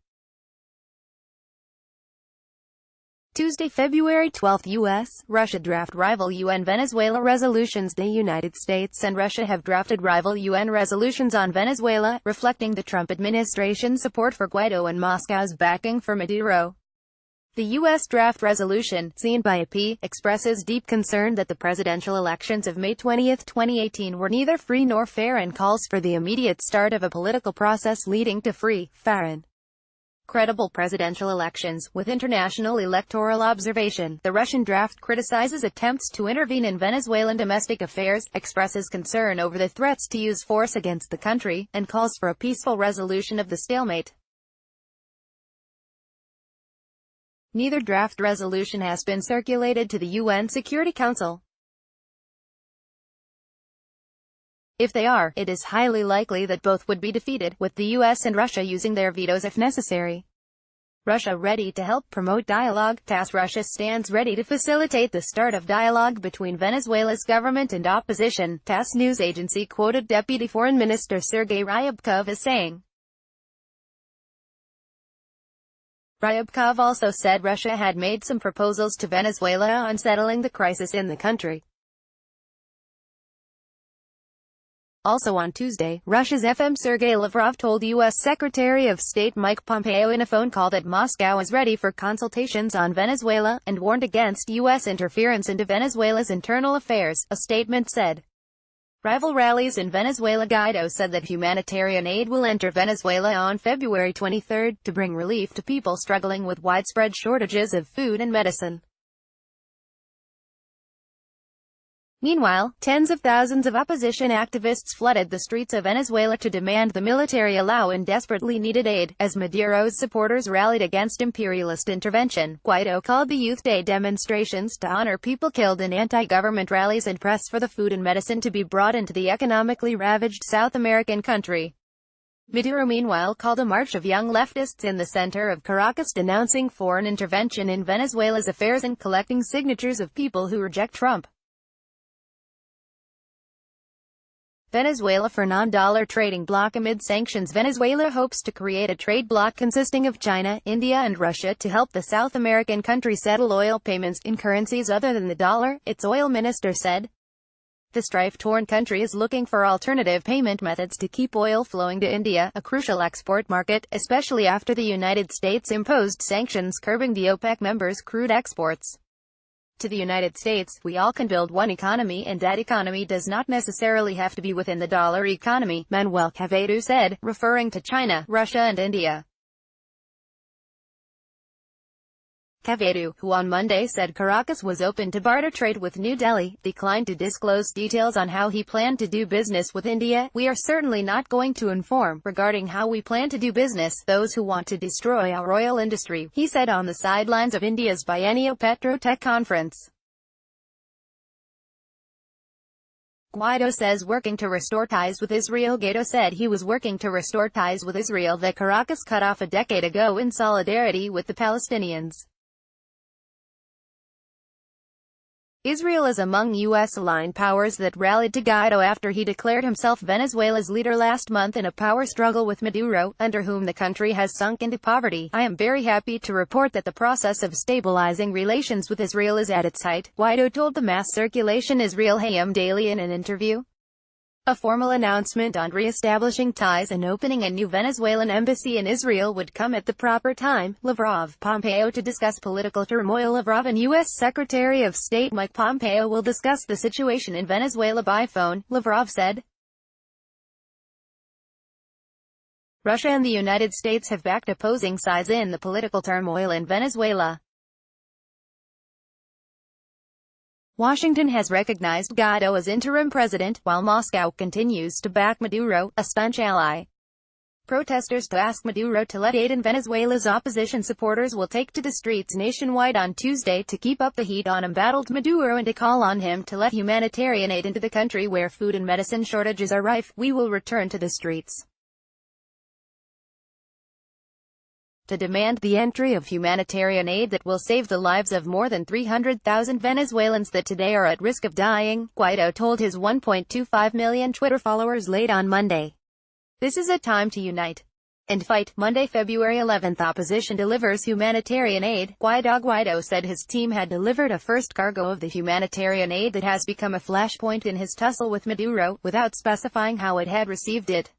Tuesday, February 12, U.S., Russia draft rival UN Venezuela resolutions. The United States and Russia have drafted rival UN resolutions on Venezuela, reflecting the Trump administration's support for Guaido and Moscow's backing for Maduro. The U.S. draft resolution, seen by AP, expresses deep concern that the presidential elections of May 20, 2018 were neither free nor fair and calls for the immediate start of a political process leading to free, fair and credible presidential elections, with international electoral observation. The Russian draft criticizes attempts to intervene in Venezuelan domestic affairs, expresses concern over the threats to use force against the country, and calls for a peaceful resolution of the stalemate. Neither draft resolution has been circulated to the UN Security Council. If they are, it is highly likely that both would be defeated, with the US and Russia using their vetoes if necessary. Russia ready to help promote dialogue. TASS. Russia stands ready to facilitate the start of dialogue between Venezuela's government and opposition. TASS news agency quoted Deputy Foreign Minister Sergei Ryabkov as saying. Ryabkov also said Russia had made some proposals to Venezuela on settling the crisis in the country. Also on Tuesday, Russia's FM Sergei Lavrov told U.S. Secretary of State Mike Pompeo in a phone call that Moscow is ready for consultations on Venezuela, and warned against U.S. interference into Venezuela's internal affairs, a statement said. Rival rallies in Venezuela. Guaido said that humanitarian aid will enter Venezuela on February 23 to bring relief to people struggling with widespread shortages of food and medicine. Meanwhile, tens of thousands of opposition activists flooded the streets of Venezuela to demand the military allow in desperately needed aid, as Maduro's supporters rallied against imperialist intervention. Guaido called the Youth Day demonstrations to honor people killed in anti-government rallies and press for the food and medicine to be brought into the economically ravaged South American country. Maduro meanwhile called a march of young leftists in the center of Caracas denouncing foreign intervention in Venezuela's affairs and collecting signatures of people who reject Trump. Venezuela for non-dollar trading bloc. Amid sanctions, Venezuela hopes to create a trade bloc consisting of China, India and Russia to help the South American country settle oil payments in currencies other than the dollar, its oil minister said. The strife-torn country is looking for alternative payment methods to keep oil flowing to India, a crucial export market, especially after the United States imposed sanctions curbing the OPEC members' crude exports. To the United States, we all can build one economy, and that economy does not necessarily have to be within the dollar economy, Manuel Quevedo said, referring to China, Russia and India. Veto, who on Monday said Caracas was open to barter trade with New Delhi, declined to disclose details on how he planned to do business with India. "We are certainly not going to inform, regarding how we plan to do business, those who want to destroy our oil industry," he said on the sidelines of India's biennial Petrotech conference. Guaido says working to restore ties with Israel. Guaido said he was working to restore ties with Israel that Caracas cut off a decade ago in solidarity with the Palestinians. Israel is among U.S.-aligned powers that rallied to Guaido after he declared himself Venezuela's leader last month in a power struggle with Maduro, under whom the country has sunk into poverty. "I am very happy to report that the process of stabilizing relations with Israel is at its height," Guaido told the mass circulation Israel Hayom Daily in an interview. A formal announcement on re-establishing ties and opening a new Venezuelan embassy in Israel would come at the proper time. Lavrov, Pompeo to discuss political turmoil. Lavrov and U.S. Secretary of State Mike Pompeo will discuss the situation in Venezuela by phone, Lavrov said. Russia and the United States have backed opposing sides in the political turmoil in Venezuela. Washington has recognized Guaido as interim president, while Moscow continues to back Maduro, a staunch ally. Protesters to ask Maduro to let aid in Venezuela's opposition supporters will take to the streets nationwide on Tuesday to keep up the heat on embattled Maduro and to call on him to let humanitarian aid into the country where food and medicine shortages are rife. "We will return to the streets to demand the entry of humanitarian aid that will save the lives of more than 300,000 Venezuelans that today are at risk of dying," Guaido told his 1.25 million Twitter followers late on Monday. "This is a time to unite and fight." Monday, February 11th, opposition delivers humanitarian aid. Guaido said his team had delivered a first cargo of the humanitarian aid that has become a flashpoint in his tussle with Maduro, without specifying how it had received it.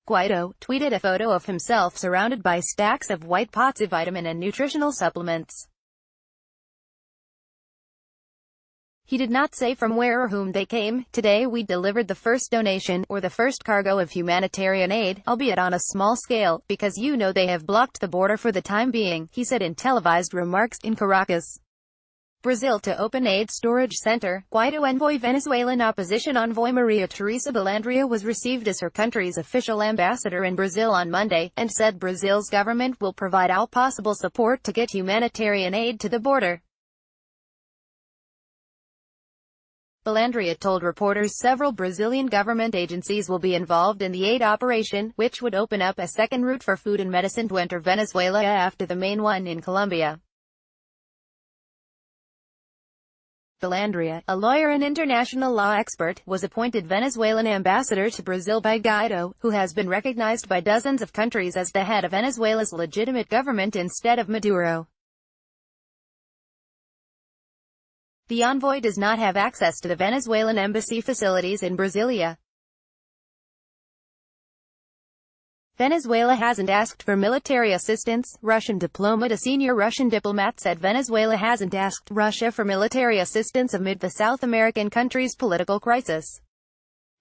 Guaido tweeted a photo of himself surrounded by stacks of white pots of vitamin and nutritional supplements. He did not say from where or whom they came. "Today we delivered the first donation, or the first cargo of humanitarian aid, albeit on a small scale, because you know they have blocked the border for the time being," he said in televised remarks in Caracas, Brazil, to open aid storage center. Guaido envoy. Venezuelan opposition envoy Maria Teresa Balandria was received as her country's official ambassador in Brazil on Monday, and said Brazil's government will provide all possible support to get humanitarian aid to the border. Balandria told reporters several Brazilian government agencies will be involved in the aid operation, which would open up a second route for food and medicine to enter Venezuela after the main one in Colombia. Balandria, a lawyer and international law expert, was appointed Venezuelan ambassador to Brazil by Guaido, who has been recognized by dozens of countries as the head of Venezuela's legitimate government instead of Maduro. The envoy does not have access to the Venezuelan embassy facilities in Brasilia. Venezuela hasn't asked for military assistance. Russian diplomat. A senior Russian diplomat said Venezuela hasn't asked Russia for military assistance amid the South American country's political crisis.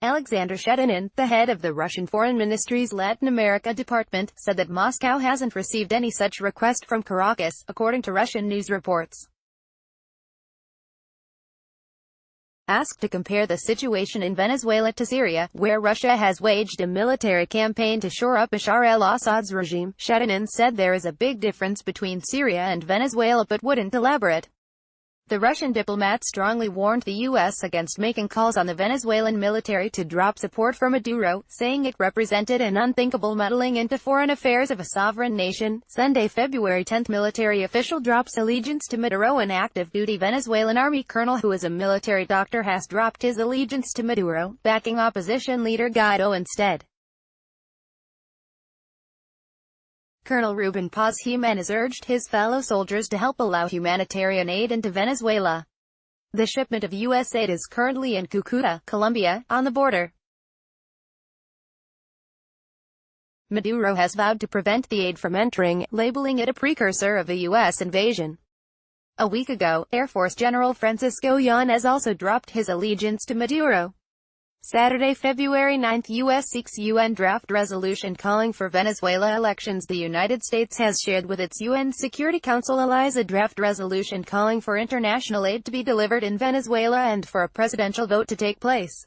Alexander Shedinin, the head of the Russian Foreign Ministry's Latin America department, said that Moscow hasn't received any such request from Caracas, according to Russian news reports. Asked to compare the situation in Venezuela to Syria, where Russia has waged a military campaign to shore up Bashar al-Assad's regime, Shedinin said there is a big difference between Syria and Venezuela but wouldn't elaborate. The Russian diplomat strongly warned the U.S. against making calls on the Venezuelan military to drop support for Maduro, saying it represented an unthinkable meddling into foreign affairs of a sovereign nation. Sunday, February 10th, military official drops allegiance to Maduro. An active-duty Venezuelan army colonel who is a military doctor has dropped his allegiance to Maduro, backing opposition leader Guaido instead. Colonel Ruben Paz Jimenez urged his fellow soldiers to help allow humanitarian aid into Venezuela. The shipment of U.S. aid is currently in Cúcuta, Colombia, on the border. Maduro has vowed to prevent the aid from entering, labeling it a precursor of a U.S. invasion. A week ago, Air Force General Francisco Yanez also dropped his allegiance to Maduro. Saturday, February 9, U.S. seeks UN draft resolution calling for Venezuela elections. The United States has shared with its UN Security Council allies a draft resolution calling for international aid to be delivered in Venezuela and for a presidential vote to take place.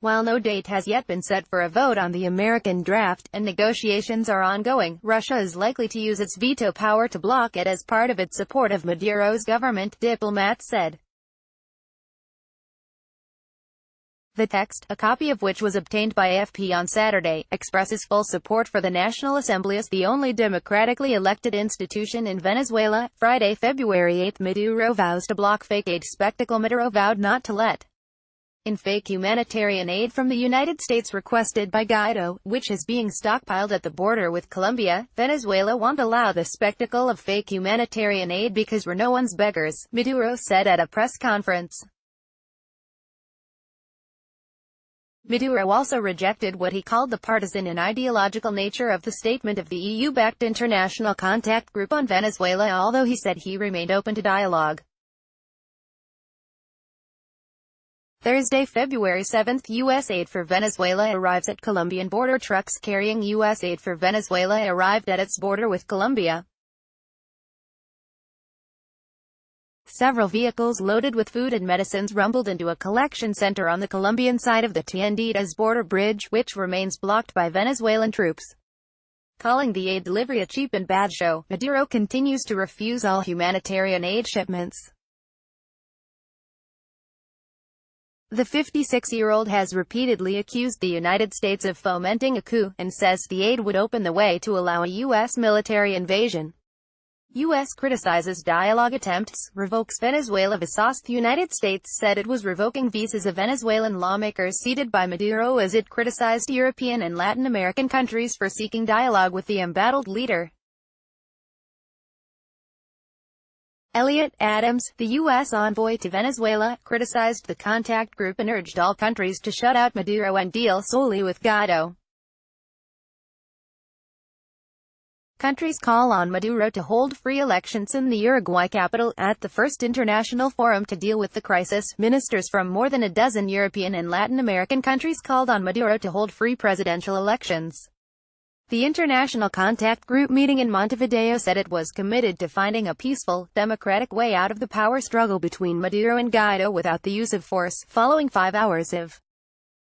While no date has yet been set for a vote on the American draft, and negotiations are ongoing, Russia is likely to use its veto power to block it as part of its support of Maduro's government, diplomats said. The text, a copy of which was obtained by AFP on Saturday, expresses full support for the National Assembly as the only democratically elected institution in Venezuela. Friday, February 8, Maduro vows to block fake aid spectacle. Maduro vowed not to let in fake humanitarian aid from the United States requested by Guaido, which is being stockpiled at the border with Colombia. Venezuela won't allow the spectacle of fake humanitarian aid because we're no one's beggars, Maduro said at a press conference. Maduro also rejected what he called the partisan and ideological nature of the statement of the EU-backed International Contact Group on Venezuela, although he said he remained open to dialogue. Thursday, February 7, U.S. aid for Venezuela arrives at Colombian border. Trucks carrying U.S. aid for Venezuela arrived at its border with Colombia. Several vehicles loaded with food and medicines rumbled into a collection center on the Colombian side of the Tienditas border bridge, which remains blocked by Venezuelan troops. Calling the aid delivery a cheap and bad show, Maduro continues to refuse all humanitarian aid shipments. The 56-year-old has repeatedly accused the United States of fomenting a coup, and says the aid would open the way to allow a U.S. military invasion. U.S. criticizes dialogue attempts, revokes Venezuela visas. The United States said it was revoking visas of Venezuelan lawmakers seated by Maduro as it criticized European and Latin American countries for seeking dialogue with the embattled leader. Elliot Adams, the U.S. envoy to Venezuela, criticized the contact group and urged all countries to shut out Maduro and deal solely with Guaido. Countries call on Maduro to hold free elections in the Uruguay capital. At the first international forum to deal with the crisis, ministers from more than a dozen European and Latin American countries called on Maduro to hold free presidential elections. The International Contact Group meeting in Montevideo said it was committed to finding a peaceful, democratic way out of the power struggle between Maduro and Guaido without the use of force. Following 5 hours of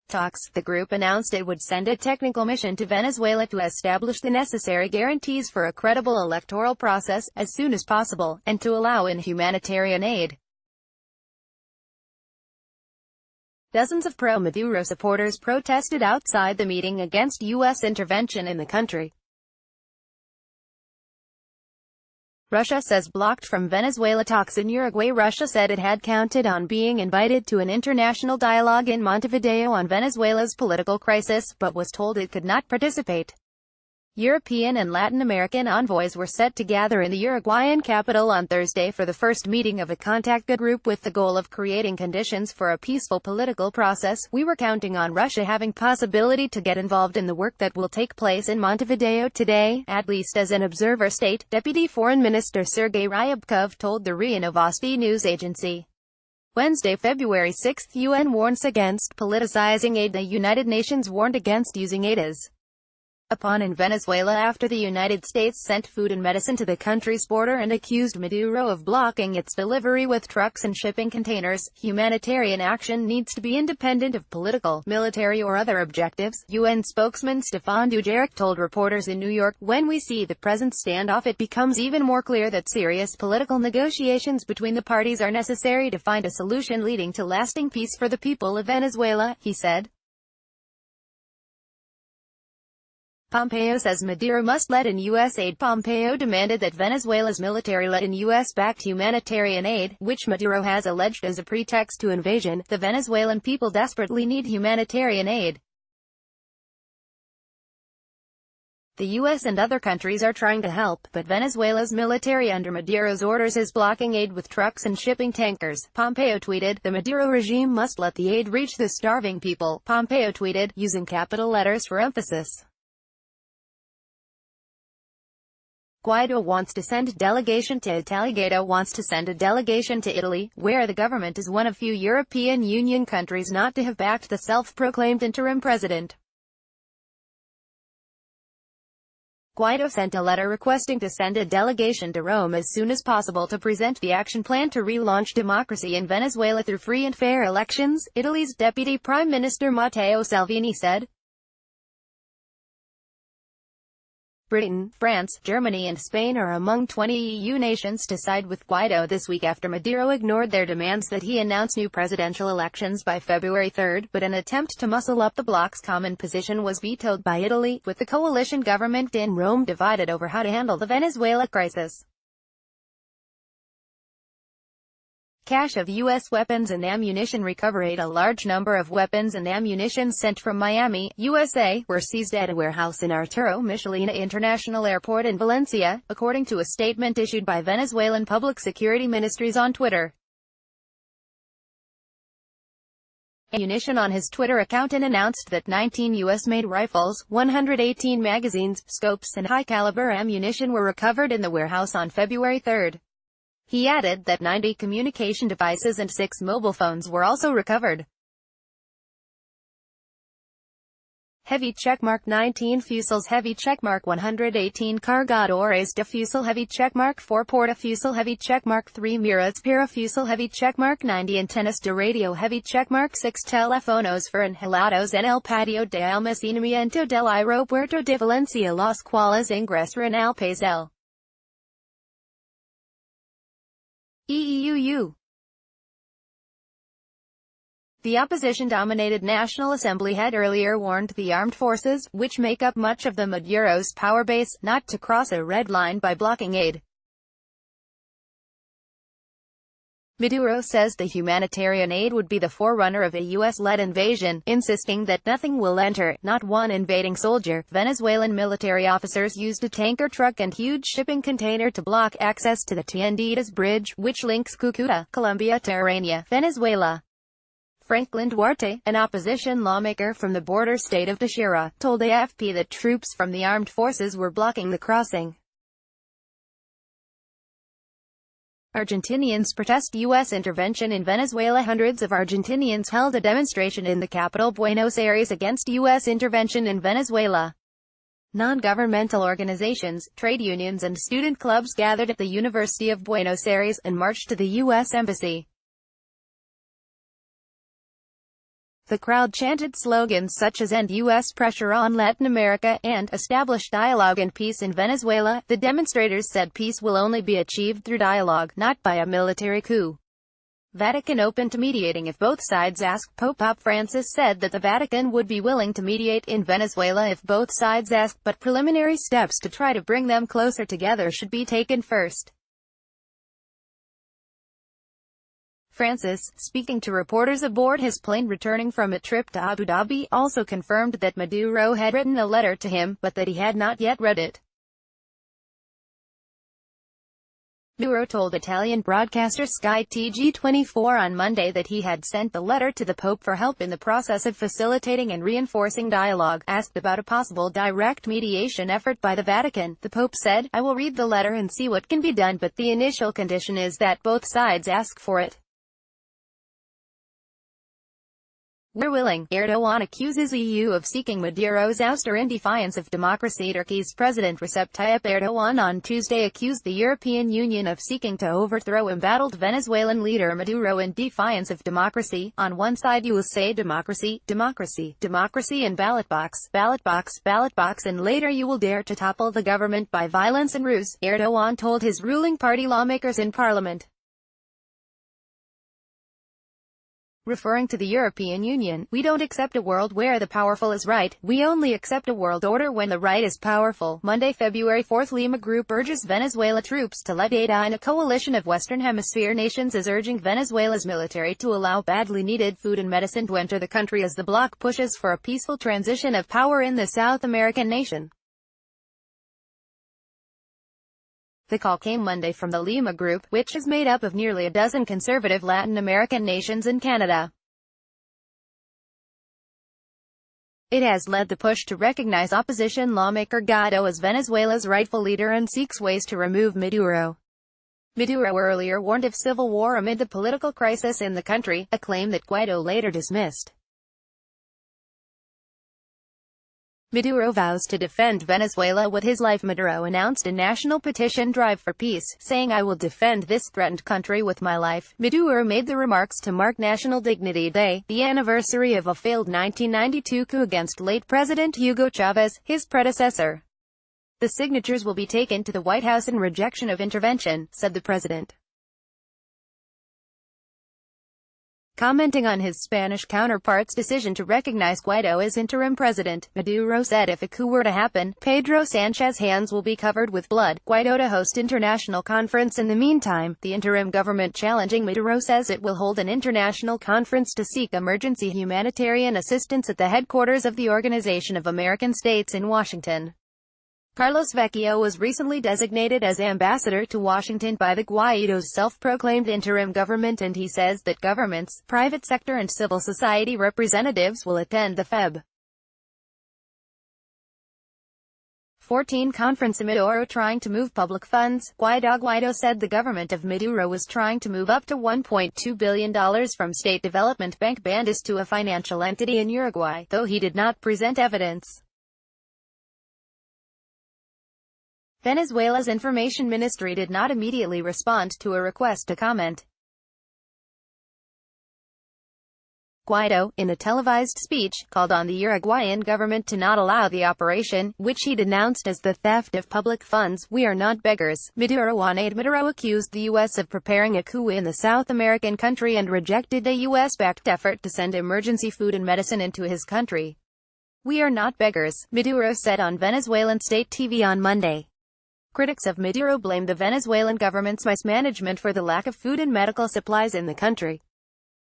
talks, the group announced it would send a technical mission to Venezuela to establish the necessary guarantees for a credible electoral process, as soon as possible, and to allow in humanitarian aid. Dozens of pro-Maduro supporters protested outside the meeting against U.S. intervention in the country. Russia says blocked from Venezuela talks in Uruguay. Russia said it had counted on being invited to an international dialogue in Montevideo on Venezuela's political crisis, but was told it could not participate. European and Latin American envoys were set to gather in the Uruguayan capital on Thursday for the first meeting of a contact group with the goal of creating conditions for a peaceful political process. We were counting on Russia having possibility to get involved in the work that will take place in Montevideo today, at least as an observer state, Deputy Foreign Minister Sergei Ryabkov told the RIA Novosti news agency. Wednesday, February 6, UN warns against politicizing aid. The United Nations warned against using aid as upon in Venezuela after the United States sent food and medicine to the country's border and accused Maduro of blocking its delivery with trucks and shipping containers. Humanitarian action needs to be independent of political, military or other objectives, UN spokesman Stefan Dujarric told reporters in New York. When we see the present standoff, it becomes even more clear that serious political negotiations between the parties are necessary to find a solution leading to lasting peace for the people of Venezuela, he said. Pompeo says Maduro must let in U.S. aid. Pompeo demanded that Venezuela's military let in U.S.-backed humanitarian aid, which Maduro has alleged as a pretext to invasion. The Venezuelan people desperately need humanitarian aid. The U.S. and other countries are trying to help, but Venezuela's military under Maduro's orders is blocking aid with trucks and shipping tankers. Pompeo tweeted, "The Maduro regime must let the aid reach the starving people." Pompeo tweeted, using capital letters for emphasis. Guaido wants to send a delegation to Italy. Guaido wants to send a delegation to Italy, where the government is one of few European Union countries not to have backed the self-proclaimed interim president. Guaido sent a letter requesting to send a delegation to Rome as soon as possible to present the action plan to relaunch democracy in Venezuela through free and fair elections, Italy's Deputy Prime Minister Matteo Salvini said. Britain, France, Germany and Spain are among 20 EU nations to side with Guaido this week after Maduro ignored their demands that he announce new presidential elections by February 3, but an attempt to muscle up the bloc's common position was vetoed by Italy, with the coalition government in Rome divided over how to handle the Venezuela crisis. Cache of U.S. weapons and ammunition recovered. A large number of weapons and ammunition sent from Miami, USA, were seized at a warehouse in Arturo Michelena International Airport in Valencia, according to a statement issued by Venezuelan Public Security Ministries on Twitter. Ammunition on his Twitter account and announced that 19 U.S.-made rifles, 118 magazines, scopes and high-caliber ammunition were recovered in the warehouse on February 3. He added that 90 communication devices and 6 mobile phones were also recovered. Heavy checkmark 19 fusils, heavy checkmark 118 cargadores de fusil, heavy checkmark 4 porta fusil, heavy checkmark 3 miras para fusil, heavy checkmark 90 antenas de radio, heavy checkmark 6 teléfonos fueron en el patio de almacenamiento del aeropuerto de Valencia, los cuales ingresaron al país del EUU. The opposition-dominated National Assembly had earlier warned the armed forces, which make up much of the Maduro's power base, not to cross a red line by blocking aid. Maduro says the humanitarian aid would be the forerunner of a U.S.-led invasion, insisting that nothing will enter, not one invading soldier. Venezuelan military officers used a tanker truck and huge shipping container to block access to the Tienditas Bridge, which links Cucuta, Colombia to Arania, Venezuela. Franklin Duarte, an opposition lawmaker from the border state of Táchira, told AFP that troops from the armed forces were blocking the crossing. Argentinians protest U.S. intervention in Venezuela. Hundreds of Argentinians held a demonstration in the capital Buenos Aires against U.S. intervention in Venezuela. Non-governmental organizations, trade unions and student clubs gathered at the University of Buenos Aires and marched to the U.S. Embassy. The crowd chanted slogans such as "End U.S. pressure on Latin America" and "Establish dialogue and peace in Venezuela." The demonstrators said peace will only be achieved through dialogue, not by a military coup. Vatican open to mediating if both sides ask. Pope Francis said that the Vatican would be willing to mediate in Venezuela if both sides ask, but preliminary steps to try to bring them closer together should be taken first. Francis, speaking to reporters aboard his plane returning from a trip to Abu Dhabi, also confirmed that Maduro had written a letter to him, but that he had not yet read it. Maduro told Italian broadcaster Sky TG24 on Monday that he had sent the letter to the Pope for help in the process of facilitating and reinforcing dialogue. Asked about a possible direct mediation effort by the Vatican, the Pope said, "I will read the letter and see what can be done, but the initial condition is that both sides ask for it. We're willing." Erdogan accuses EU of seeking Maduro's ouster in defiance of democracy. Turkey's President Recep Tayyip Erdogan on Tuesday accused the European Union of seeking to overthrow embattled Venezuelan leader Maduro in defiance of democracy. "On one side you will say democracy, democracy, democracy and ballot box, ballot box, ballot box, and later you will dare to topple the government by violence and ruse," Erdogan told his ruling party lawmakers in parliament. Referring to the European Union, "We don't accept a world where the powerful is right, we only accept a world order when the right is powerful." Monday, February 4, Lima Group urges Venezuela troops to let aid in. A coalition of Western Hemisphere nations is urging Venezuela's military to allow badly needed food and medicine to enter the country as the bloc pushes for a peaceful transition of power in the South American nation. The call came Monday from the Lima Group, which is made up of nearly a dozen conservative Latin American nations and Canada. It has led the push to recognize opposition lawmaker Guaido as Venezuela's rightful leader and seeks ways to remove Maduro. Maduro earlier warned of civil war amid the political crisis in the country, a claim that Guaido later dismissed. Maduro vows to defend Venezuela with his life. Maduro announced a national petition drive for peace, saying, "I will defend this threatened country with my life." Maduro made the remarks to mark National Dignity Day, the anniversary of a failed 1992 coup against late President Hugo Chavez, his predecessor. "The signatures will be taken to the White House in rejection of intervention," said the president. Commenting on his Spanish counterpart's decision to recognize Guaido as interim president, Maduro said if a coup were to happen, Pedro Sanchez's hands will be covered with blood. Guaido to host international conference. In the meantime, the interim government challenging Maduro says it will hold an international conference to seek emergency humanitarian assistance at the headquarters of the Organization of American States in Washington. Carlos Vecchio was recently designated as ambassador to Washington by the Guaido's self-proclaimed interim government, and he says that governments, private sector and civil society representatives will attend the Feb. 14 conference. Maduro trying to move public funds. Guaido said the government of Maduro was trying to move up to $1.2 billion from State Development Bank Bandas to a financial entity in Uruguay, though he did not present evidence. Venezuela's information ministry did not immediately respond to a request to comment. Guaido, in a televised speech, called on the Uruguayan government to not allow the operation, which he denounced as the theft of public funds. "We are not beggars." Maduro accused the U.S. of preparing a coup in the South American country and rejected a U.S.-backed effort to send emergency food and medicine into his country. "We are not beggars," Maduro said on Venezuelan state TV on Monday. Critics of Maduro blamed the Venezuelan government's mismanagement for the lack of food and medical supplies in the country.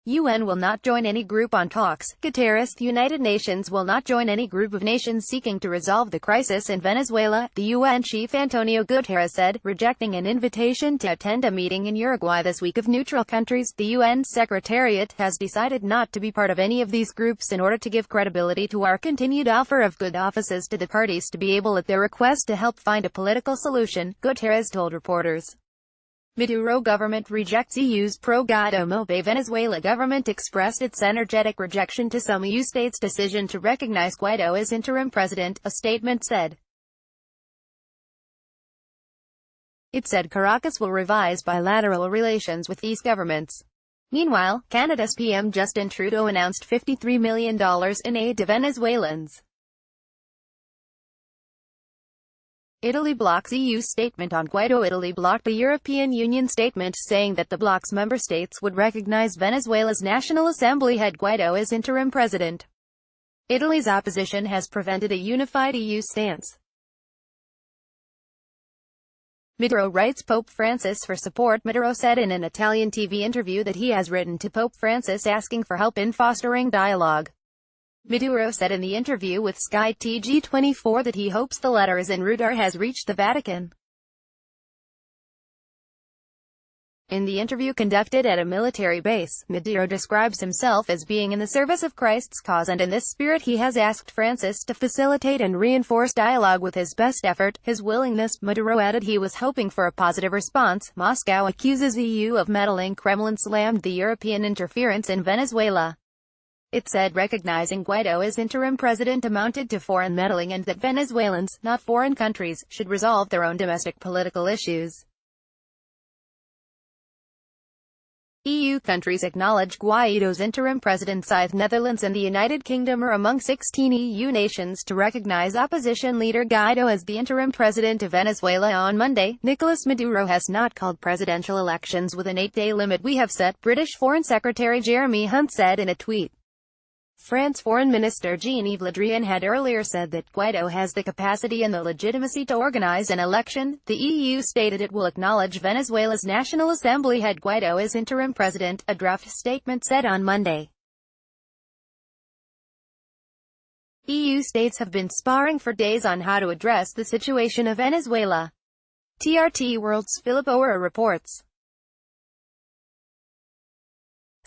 UN will not join any group on talks. Guterres, the United Nations will not join any group of nations seeking to resolve the crisis in Venezuela, the UN chief Antonio Guterres said, rejecting an invitation to attend a meeting in Uruguay this week of neutral countries. The UN Secretariat has decided not to be part of any of these groups in order to give credibility to our continued offer of good offices to the parties to be able at their request to help find a political solution, Guterres told reporters. Maduro government rejects EU's pro-Guaido move. Venezuela government expressed its energetic rejection to some EU states' decision to recognize Guaido as interim president, a statement said. It said Caracas will revise bilateral relations with these governments. Meanwhile, Canada's PM Justin Trudeau announced $53 million in aid to Venezuelans. Italy blocks EU statement on Guaido. Italy blocked the European Union statement, saying that the bloc's member states would recognize Venezuela's National Assembly head Guaido as interim president. Italy's opposition has prevented a unified EU stance. Maduro writes Pope Francis for support. Maduro said in an Italian TV interview that he has written to Pope Francis asking for help in fostering dialogue. Maduro said in the interview with Sky TG24 that he hopes the letters en route has reached the Vatican. In the interview conducted at a military base, Maduro describes himself as being in the service of Christ's cause, and in this spirit he has asked Francis to facilitate and reinforce dialogue with his best effort, his willingness. Maduro added he was hoping for a positive response. Moscow accuses EU of meddling. Kremlin slammed the European interference in Venezuela. It said recognizing Guaido as interim president amounted to foreign meddling and that Venezuelans, not foreign countries, should resolve their own domestic political issues. EU countries acknowledge Guaido's interim presidency. Netherlands and the United Kingdom are among 16 EU nations to recognize opposition leader Guaido as the interim president of Venezuela on Monday. Nicolas Maduro has not called presidential elections with an 8-day limit we have set, British Foreign Secretary Jeremy Hunt said in a tweet. France Foreign Minister Jean-Yves Le Drian had earlier said that Guaido has the capacity and the legitimacy to organize an election. The EU stated it will acknowledge Venezuela's National Assembly head Guaido as interim president, a draft statement said on Monday. EU states have been sparring for days on how to address the situation of Venezuela. TRT World's Philip Ower reports.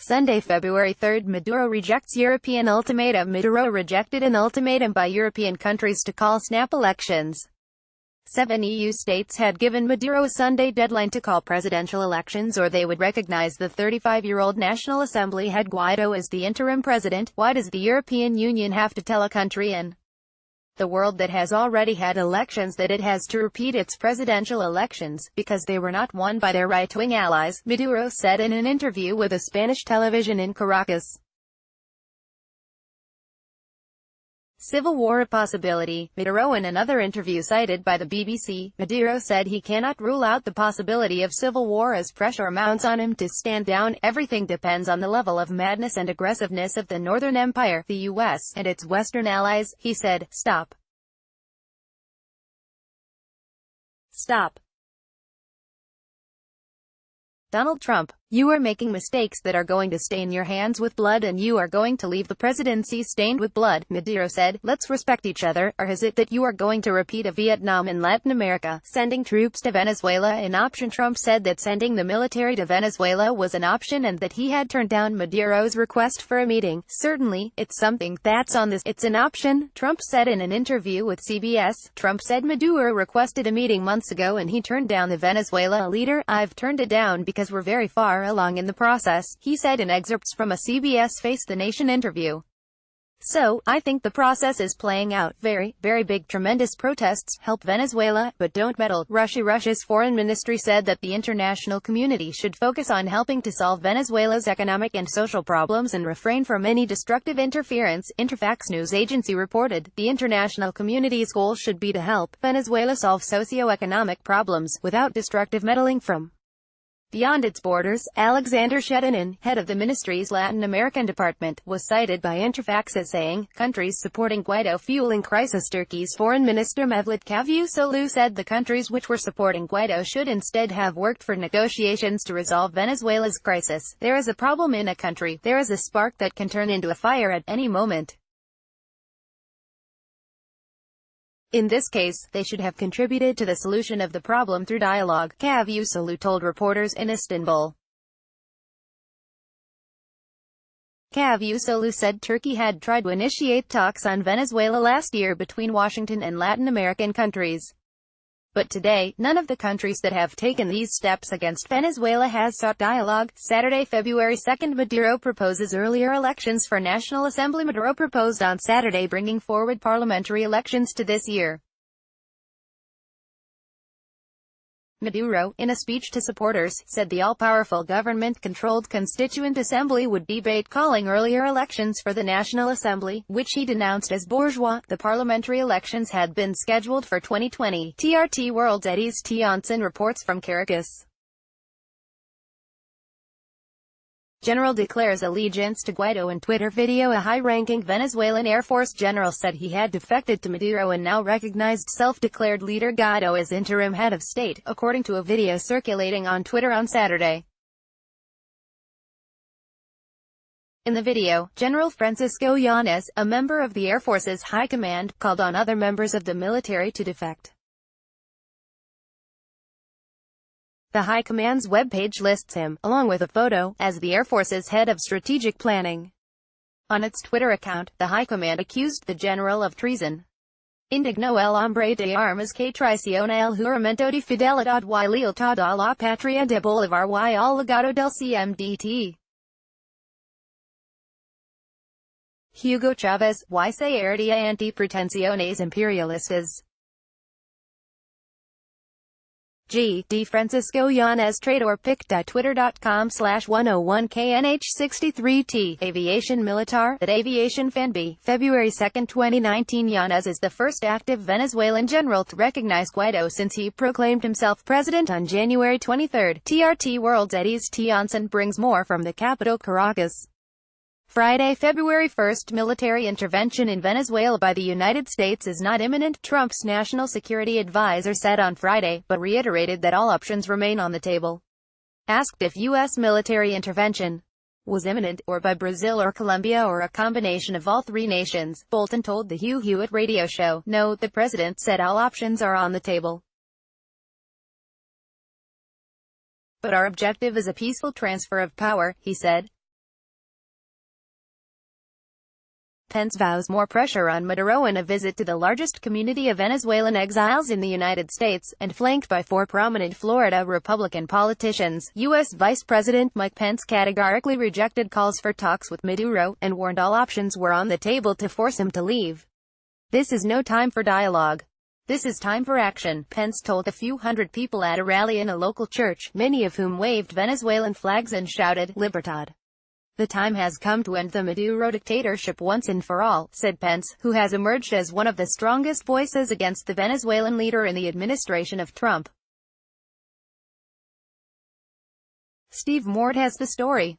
Sunday, February 3, Maduro rejects European ultimatum. Maduro rejected an ultimatum by European countries to call snap elections. 7 EU states had given Maduro a Sunday deadline to call presidential elections or they would recognize the 35-year-old National Assembly head Guaido as the interim president. Why does the European Union have to tell a country in the world that has already had elections that it has to repeat its presidential elections, because they were not won by their right-wing allies, Maduro said in an interview with a Spanish television in Caracas. Civil war a possibility. Maduro in another interview cited by the BBC, Maduro said he cannot rule out the possibility of civil war as pressure mounts on him to stand down. Everything depends on the level of madness and aggressiveness of the Northern Empire, the US, and its Western allies, he said. Stop. Donald Trump, you are making mistakes that are going to stain your hands with blood and you are going to leave the presidency stained with blood, Maduro said. Let's respect each other. Or is it that you are going to repeat a Vietnam in Latin America, sending troops to Venezuela an option? Trump said that sending the military to Venezuela was an option and that he had turned down Maduro's request for a meeting. Certainly, it's something that's on this. It's an option, Trump said in an interview with CBS. Trump said Maduro requested a meeting months ago and he turned down the Venezuela leader. I've turned it down because we're very far along in the process, he said in excerpts from a CBS Face the Nation interview. So, I think the process is playing out. Very, very big, tremendous protests. Help Venezuela, but don't meddle. Russia's foreign ministry said that the international community should focus on helping to solve Venezuela's economic and social problems and refrain from any destructive interference. Interfax news agency reported, the international community's goal should be to help Venezuela solve socio-economic problems, without destructive meddling from beyond its borders. Alexander Shedinin, head of the ministry's Latin American department, was cited by Interfax as saying, countries supporting Guaido fueling crisis. Turkey's foreign minister Mevlut Cavusoglu said the countries which were supporting Guaido should instead have worked for negotiations to resolve Venezuela's crisis. There is a problem in a country. There is a spark that can turn into a fire at any moment. In this case, they should have contributed to the solution of the problem through dialogue, Cavusoglu told reporters in Istanbul. Cavusoglu said Turkey had tried to initiate talks on Venezuela last year between Washington and Latin American countries. But today, none of the countries that have taken these steps against Venezuela has sought dialogue. Saturday, February 2, Maduro proposes earlier elections for National Assembly. Maduro proposed on Saturday bringing forward parliamentary elections to this year. Maduro, in a speech to supporters, said the all-powerful government-controlled Constituent Assembly would debate calling earlier elections for the National Assembly, which he denounced as bourgeois. The parliamentary elections had been scheduled for 2020. TRT World's Eddie's Tianson reports from Caracas. General declares allegiance to Guaido in Twitter video. A high-ranking Venezuelan Air Force general said he had defected to Maduro and now recognized self-declared leader Guaido as interim head of state, according to a video circulating on Twitter on Saturday. In the video, General Francisco Yanez, a member of the Air Force's High Command, called on other members of the military to defect. The High Command's webpage lists him, along with a photo, as the Air Force's head of strategic planning. On its Twitter account, the High Command accused the general of treason. Indigno el hombre de armas que traiciona el juramento de fidelidad y lealtad a la patria de Bolívar y al legado del CMDT. Hugo Chavez, y se herdia anti pretensiones imperialistas. G.D. Francisco Yanez Traidor Twitter.com/101KNH63T Aviation Militar at Aviation Fanb February 2, 2019. Yanez is the first active Venezuelan general to recognize Guaido since he proclaimed himself president on January 23. TRT World's Eddie's Tianson brings more from the capital Caracas. Friday, February 1. Military intervention in Venezuela by the United States is not imminent, Trump's national security advisor said on Friday, but reiterated that all options remain on the table. Asked if U.S. military intervention was imminent, or by Brazil or Colombia or a combination of all three nations, Bolton told the Hugh Hewitt radio show, "No, the president said all options are on the table. But our objective is a peaceful transfer of power," he said. Pence vows more pressure on Maduro in a visit to the largest community of Venezuelan exiles in the United States, and flanked by four prominent Florida Republican politicians. U.S. Vice President Mike Pence categorically rejected calls for talks with Maduro, and warned all options were on the table to force him to leave. "This is no time for dialogue. This is time for action," Pence told a few hundred people at a rally in a local church, many of whom waved Venezuelan flags and shouted, "Libertad." "The time has come to end the Maduro dictatorship once and for all," said Pence, who has emerged as one of the strongest voices against the Venezuelan leader in the administration of Trump. Steve Mort has the story.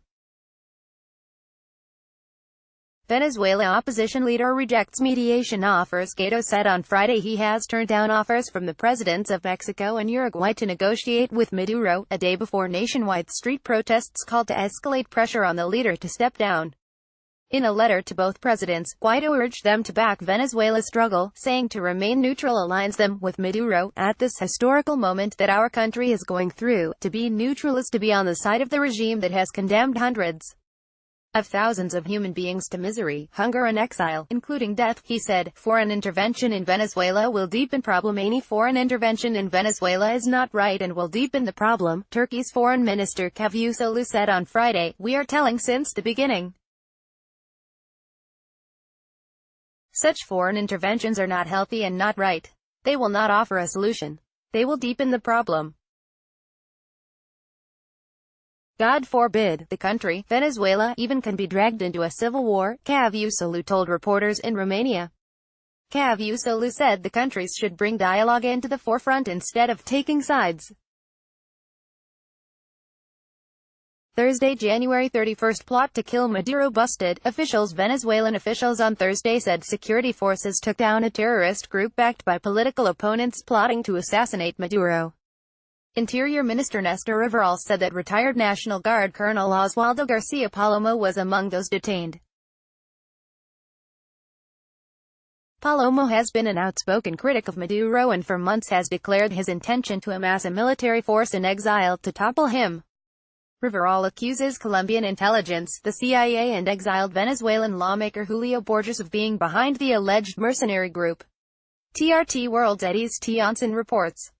Venezuela opposition leader rejects mediation offers. Guaido said on Friday he has turned down offers from the presidents of Mexico and Uruguay to negotiate with Maduro, a day before nationwide street protests called to escalate pressure on the leader to step down. In a letter to both presidents, Guaido urged them to back Venezuela's struggle, saying to remain neutral aligns them with Maduro. "At this historical moment that our country is going through, to be neutral is to be on the side of the regime that has condemned hundreds of thousands of human beings to misery, hunger and exile, including death," he said. "Foreign intervention in Venezuela will deepen problem. Any foreign intervention in Venezuela is not right and will deepen the problem," Turkey's Foreign Minister Cavusoglu said on Friday. "We are telling since the beginning. Such foreign interventions are not healthy and not right. They will not offer a solution. They will deepen the problem. God forbid, the country, Venezuela, even can be dragged into a civil war," Cavusoglu told reporters in Romania. Cavusoglu said the countries should bring dialogue into the forefront instead of taking sides. Thursday, January 31st. Plot to kill Maduro busted. Venezuelan officials on Thursday said security forces took down a terrorist group backed by political opponents plotting to assassinate Maduro. Interior Minister Néstor Riveral said that retired National Guard Colonel Oswaldo Garcia Palomo was among those detained. Palomo has been an outspoken critic of Maduro and for months has declared his intention to amass a military force in exile to topple him. Riveral accuses Colombian intelligence, the CIA and exiled Venezuelan lawmaker Julio Borges of being behind the alleged mercenary group. TRT World's Eddie's Tionson reports.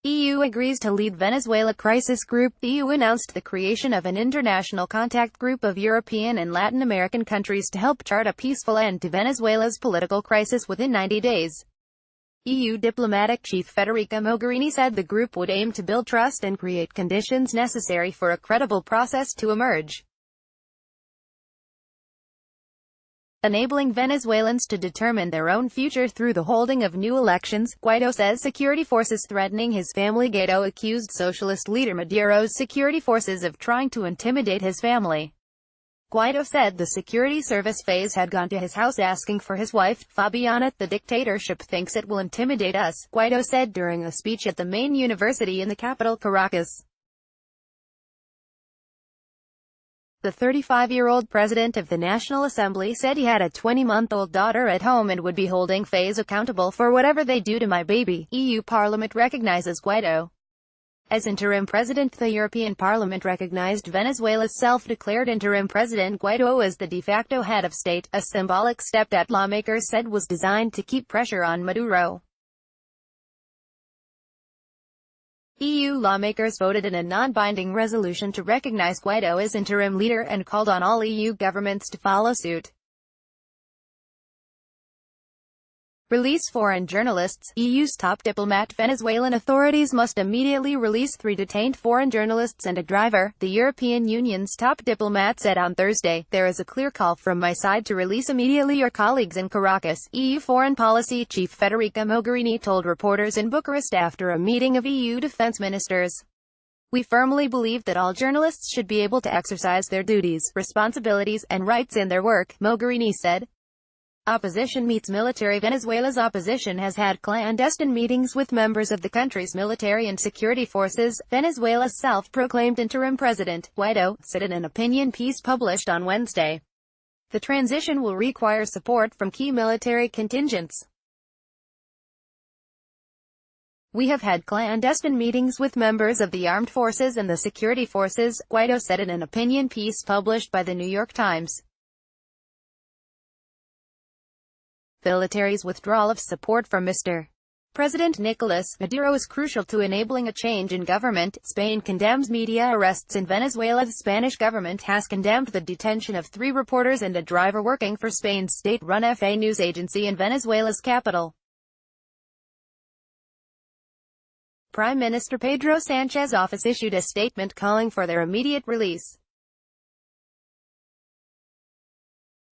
EU agrees to lead Venezuela crisis group. EU announced the creation of an international contact group of European and Latin American countries to help chart a peaceful end to Venezuela's political crisis within 90 days. EU diplomatic chief Federica Mogherini said the group would aim to build trust and create conditions necessary for a credible process to emerge, enabling Venezuelans to determine their own future through the holding of new elections. Guaido says security forces threatening his family. Guaido accused socialist leader Maduro's security forces of trying to intimidate his family. Guaido said the security service phase had gone to his house asking for his wife, Fabiana. "The dictatorship thinks it will intimidate us," Guaido said during a speech at the main university in the capital, Caracas. The 35-year-old president of the National Assembly said he had a 20-month-old daughter at home and would be holding FAES accountable for whatever they do to my baby. EU Parliament recognizes Guaido as interim president. The European Parliament recognized Venezuela's self-declared interim president Guaido as the de facto head of state, a symbolic step that lawmakers said was designed to keep pressure on Maduro. EU lawmakers voted in a non-binding resolution to recognize Guaido as interim leader and called on all EU governments to follow suit. Release foreign journalists. EU's top diplomat. Venezuelan authorities must immediately release 3 detained foreign journalists and a driver, the European Union's top diplomat said on Thursday. "There is a clear call from my side to release immediately your colleagues in Caracas," EU Foreign Policy Chief Federica Mogherini told reporters in Bucharest after a meeting of EU defense ministers. "We firmly believe that all journalists should be able to exercise their duties, responsibilities, and rights in their work," Mogherini said. Opposition meets military. Venezuela's opposition has had clandestine meetings with members of the country's military and security forces. Venezuela's self-proclaimed interim president, Guaido, said in an opinion piece published on Wednesday. The transition will require support from key military contingents. We have had clandestine meetings with members of the armed forces and the security forces, Guaido said in an opinion piece published by the New York Times. The military's withdrawal of support from Mr. President Nicolas Maduro is crucial to enabling a change in government. Spain condemns media arrests in Venezuela. The Spanish government has condemned the detention of 3 reporters and a driver working for Spain's state-run FA news agency in Venezuela's capital. Prime Minister Pedro Sanchez's office issued a statement calling for their immediate release.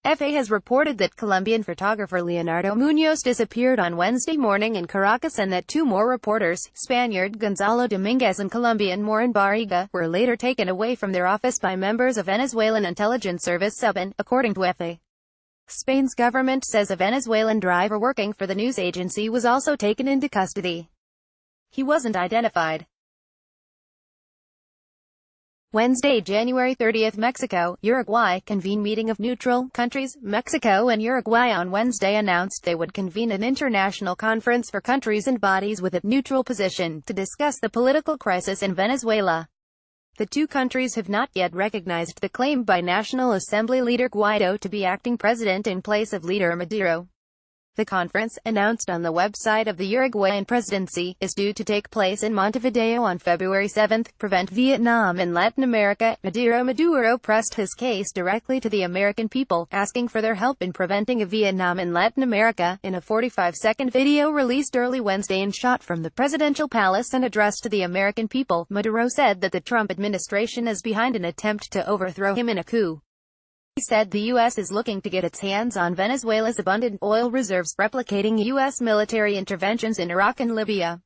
FA has reported that Colombian photographer Leonardo Muñoz disappeared on Wednesday morning in Caracas and that 2 more reporters, Spaniard Gonzalo Dominguez and Colombian Morin Barriga, were later taken away from their office by members of Venezuelan intelligence service SUBIN, according to FA. Spain's government says a Venezuelan driver working for the news agency was also taken into custody. He wasn't identified. Wednesday, January 30, Mexico, Uruguay convene meeting of neutral countries. Mexico and Uruguay on Wednesday announced they would convene an international conference for countries and bodies with a neutral position to discuss the political crisis in Venezuela. The 2 countries have not yet recognized the claim by National Assembly leader Guaido to be acting president in place of leader Maduro. The conference, announced on the website of the Uruguayan presidency, is due to take place in Montevideo on February 7. Prevent Vietnam in Latin America. Maduro pressed his case directly to the American people, asking for their help in preventing a Vietnam in Latin America. In a 45-second video released early Wednesday and shot from the presidential palace and addressed to the American people, Maduro said that the Trump administration is behind an attempt to overthrow him in a coup. He said the U.S. is looking to get its hands on Venezuela's abundant oil reserves, replicating U.S. military interventions in Iraq and Libya.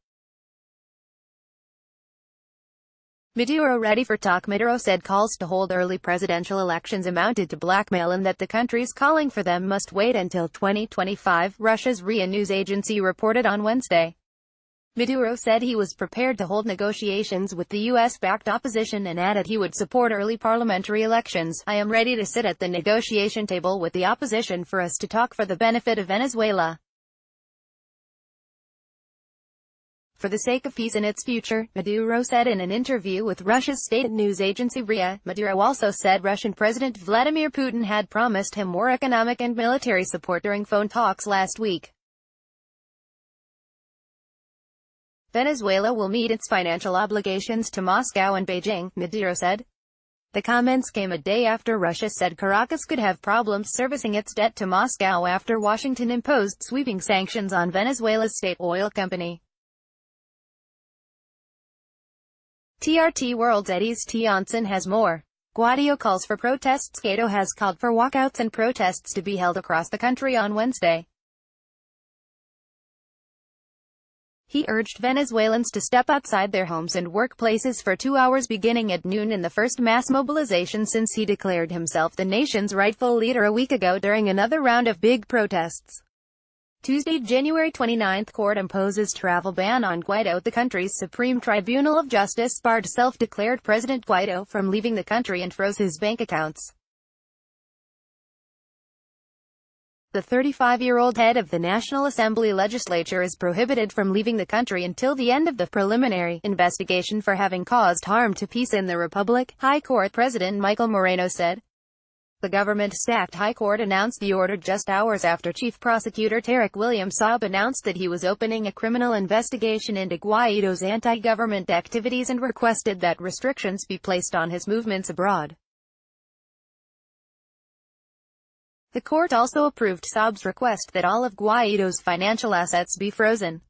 Maduro ready for talk. Maduro said calls to hold early presidential elections amounted to blackmail and that the countries calling for them must wait until 2025, Russia's RIA news agency reported on Wednesday. Maduro said he was prepared to hold negotiations with the U.S.-backed opposition and added he would support early parliamentary elections. I am ready to sit at the negotiation table with the opposition for us to talk for the benefit of Venezuela. For the sake of peace and its future, Maduro said in an interview with Russia's state news agency RIA. Maduro also said Russian President Vladimir Putin had promised him more economic and military support during phone talks last week. Venezuela will meet its financial obligations to Moscow and Beijing, Maduro said. The comments came a day after Russia said Caracas could have problems servicing its debt to Moscow after Washington imposed sweeping sanctions on Venezuela's state oil company. TRT World's Eddie's Tianjin has more. Guaido calls for protests. Guaido has called for walkouts and protests to be held across the country on Wednesday. He urged Venezuelans to step outside their homes and workplaces for 2 hours beginning at noon in the first mass mobilization since he declared himself the nation's rightful leader a week ago during another round of big protests. Tuesday, January 29, court imposes travel ban on Guaido. The country's Supreme Tribunal of Justice barred self-declared President Guaido from leaving the country and froze his bank accounts. The 35-year-old head of the National Assembly legislature is prohibited from leaving the country until the end of the preliminary investigation for having caused harm to peace in the Republic, High Court President Michael Moreno said. The government-staffed High Court announced the order just hours after Chief Prosecutor Tarek William Saab announced that he was opening a criminal investigation into Guaido's anti-government activities and requested that restrictions be placed on his movements abroad. The court also approved Saab's request that all of Guaido's financial assets be frozen.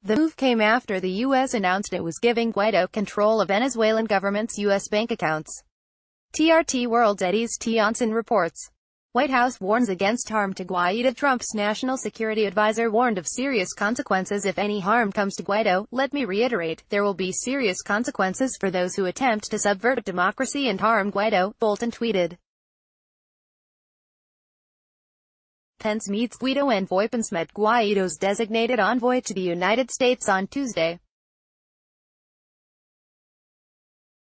The move came after the U.S. announced it was giving Guaido control of Venezuelan government's U.S. bank accounts. TRT World's Eddie's Tianjin reports. White House warns against harm to Guaido. Trump's national security advisor warned of serious consequences if any harm comes to Guaido. Let me reiterate, there will be serious consequences for those who attempt to subvert democracy and harm Guaido, Bolton tweeted. Pence meets Guaido. Envoy. Pence met Guaido's designated envoy to the United States on Tuesday.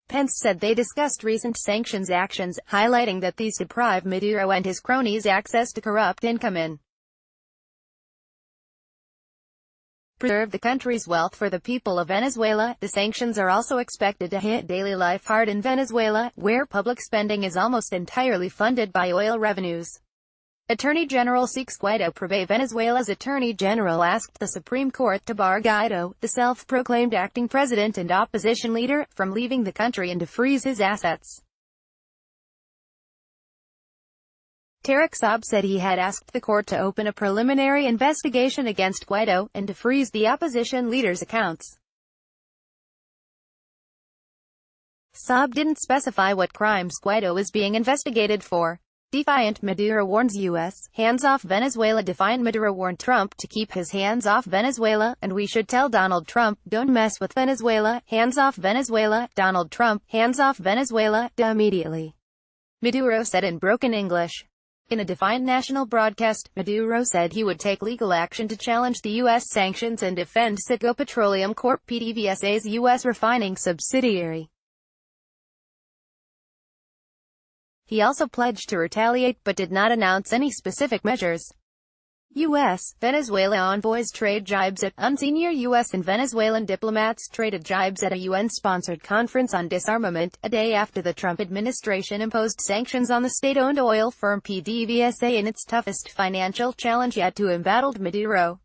Pence said they discussed recent sanctions actions, highlighting that these deprive Maduro and his cronies access to corrupt income in preserve the country's wealth for the people of Venezuela. The sanctions are also expected to hit daily life hard in Venezuela, where public spending is almost entirely funded by oil revenues. Attorney General seeks Guaido probate. Venezuela's Attorney General asked the Supreme Court to bar Guaido, the self-proclaimed acting president and opposition leader, from leaving the country and to freeze his assets. Tarek Saab said he had asked the court to open a preliminary investigation against Guaido, and to freeze the opposition leader's accounts. Saab didn't specify what crimes Guaido is being investigated for. Defiant Maduro warns U.S. hands off Venezuela. Defiant Maduro warned Trump to keep his hands off Venezuela, and we should tell Donald Trump, don't mess with Venezuela, hands off Venezuela, Donald Trump, hands off Venezuela, immediately, Maduro said in broken English. In a defiant national broadcast, Maduro said he would take legal action to challenge the U.S. sanctions and defend Citgo Petroleum Corp. PDVSA's U.S. refining subsidiary. He also pledged to retaliate, but did not announce any specific measures. U.S. Venezuela envoys trade jibes at unsenior U.S. and Venezuelan diplomats traded jibes at a UN-sponsored conference on disarmament, a day after the Trump administration imposed sanctions on the state-owned oil firm PDVSA in its toughest financial challenge yet to embattled Maduro.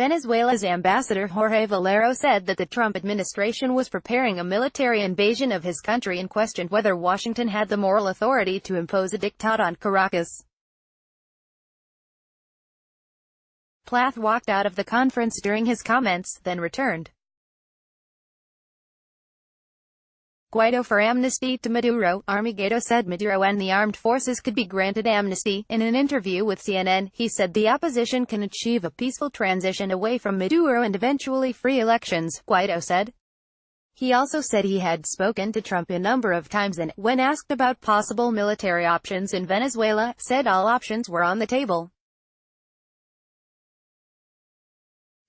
Venezuela's ambassador Jorge Valero said that the Trump administration was preparing a military invasion of his country and questioned whether Washington had the moral authority to impose a diktat on Caracas. Plath walked out of the conference during his comments, then returned. Guaido for amnesty to Maduro. Army Guaido said Maduro and the armed forces could be granted amnesty. In an interview with CNN, he said the opposition can achieve a peaceful transition away from Maduro and eventually free elections, Guaido said. He also said he had spoken to Trump a number of times and, when asked about possible military options in Venezuela, said all options were on the table.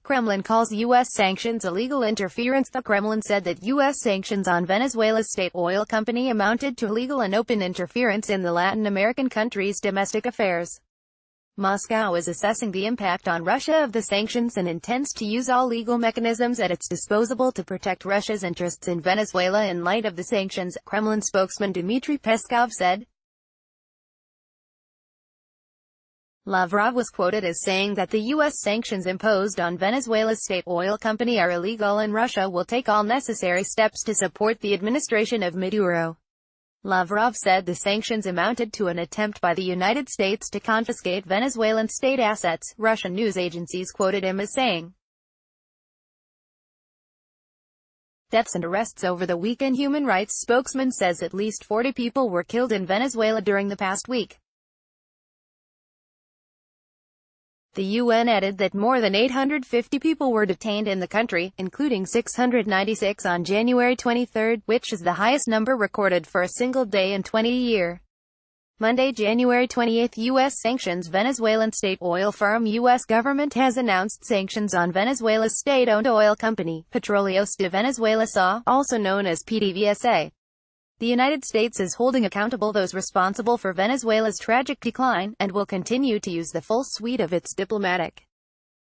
Kremlin calls U.S. sanctions illegal interference. The Kremlin said that U.S. sanctions on Venezuela's state oil company amounted to illegal and open interference in the Latin American country's domestic affairs. Moscow is assessing the impact on Russia of the sanctions and intends to use all legal mechanisms at its disposal to protect Russia's interests in Venezuela in light of the sanctions, Kremlin spokesman Dmitry Peskov said. Lavrov was quoted as saying that the U.S. sanctions imposed on Venezuela's state oil company are illegal and Russia will take all necessary steps to support the administration of Maduro. Lavrov said the sanctions amounted to an attempt by the United States to confiscate Venezuelan state assets, Russian news agencies quoted him as saying. Deaths and arrests over the weekend. Human rights spokesman says at least 40 people were killed in Venezuela during the past week. The UN added that more than 850 people were detained in the country, including 696 on January 23, which is the highest number recorded for a single day in 20 years. Monday, January 28, U.S. sanctions Venezuelan state oil firm. U.S. government has announced sanctions on Venezuela's state-owned oil company, Petróleos de Venezuela S.A., also known as PDVSA. The United States is holding accountable those responsible for Venezuela's tragic decline, and will continue to use the full suite of its diplomatic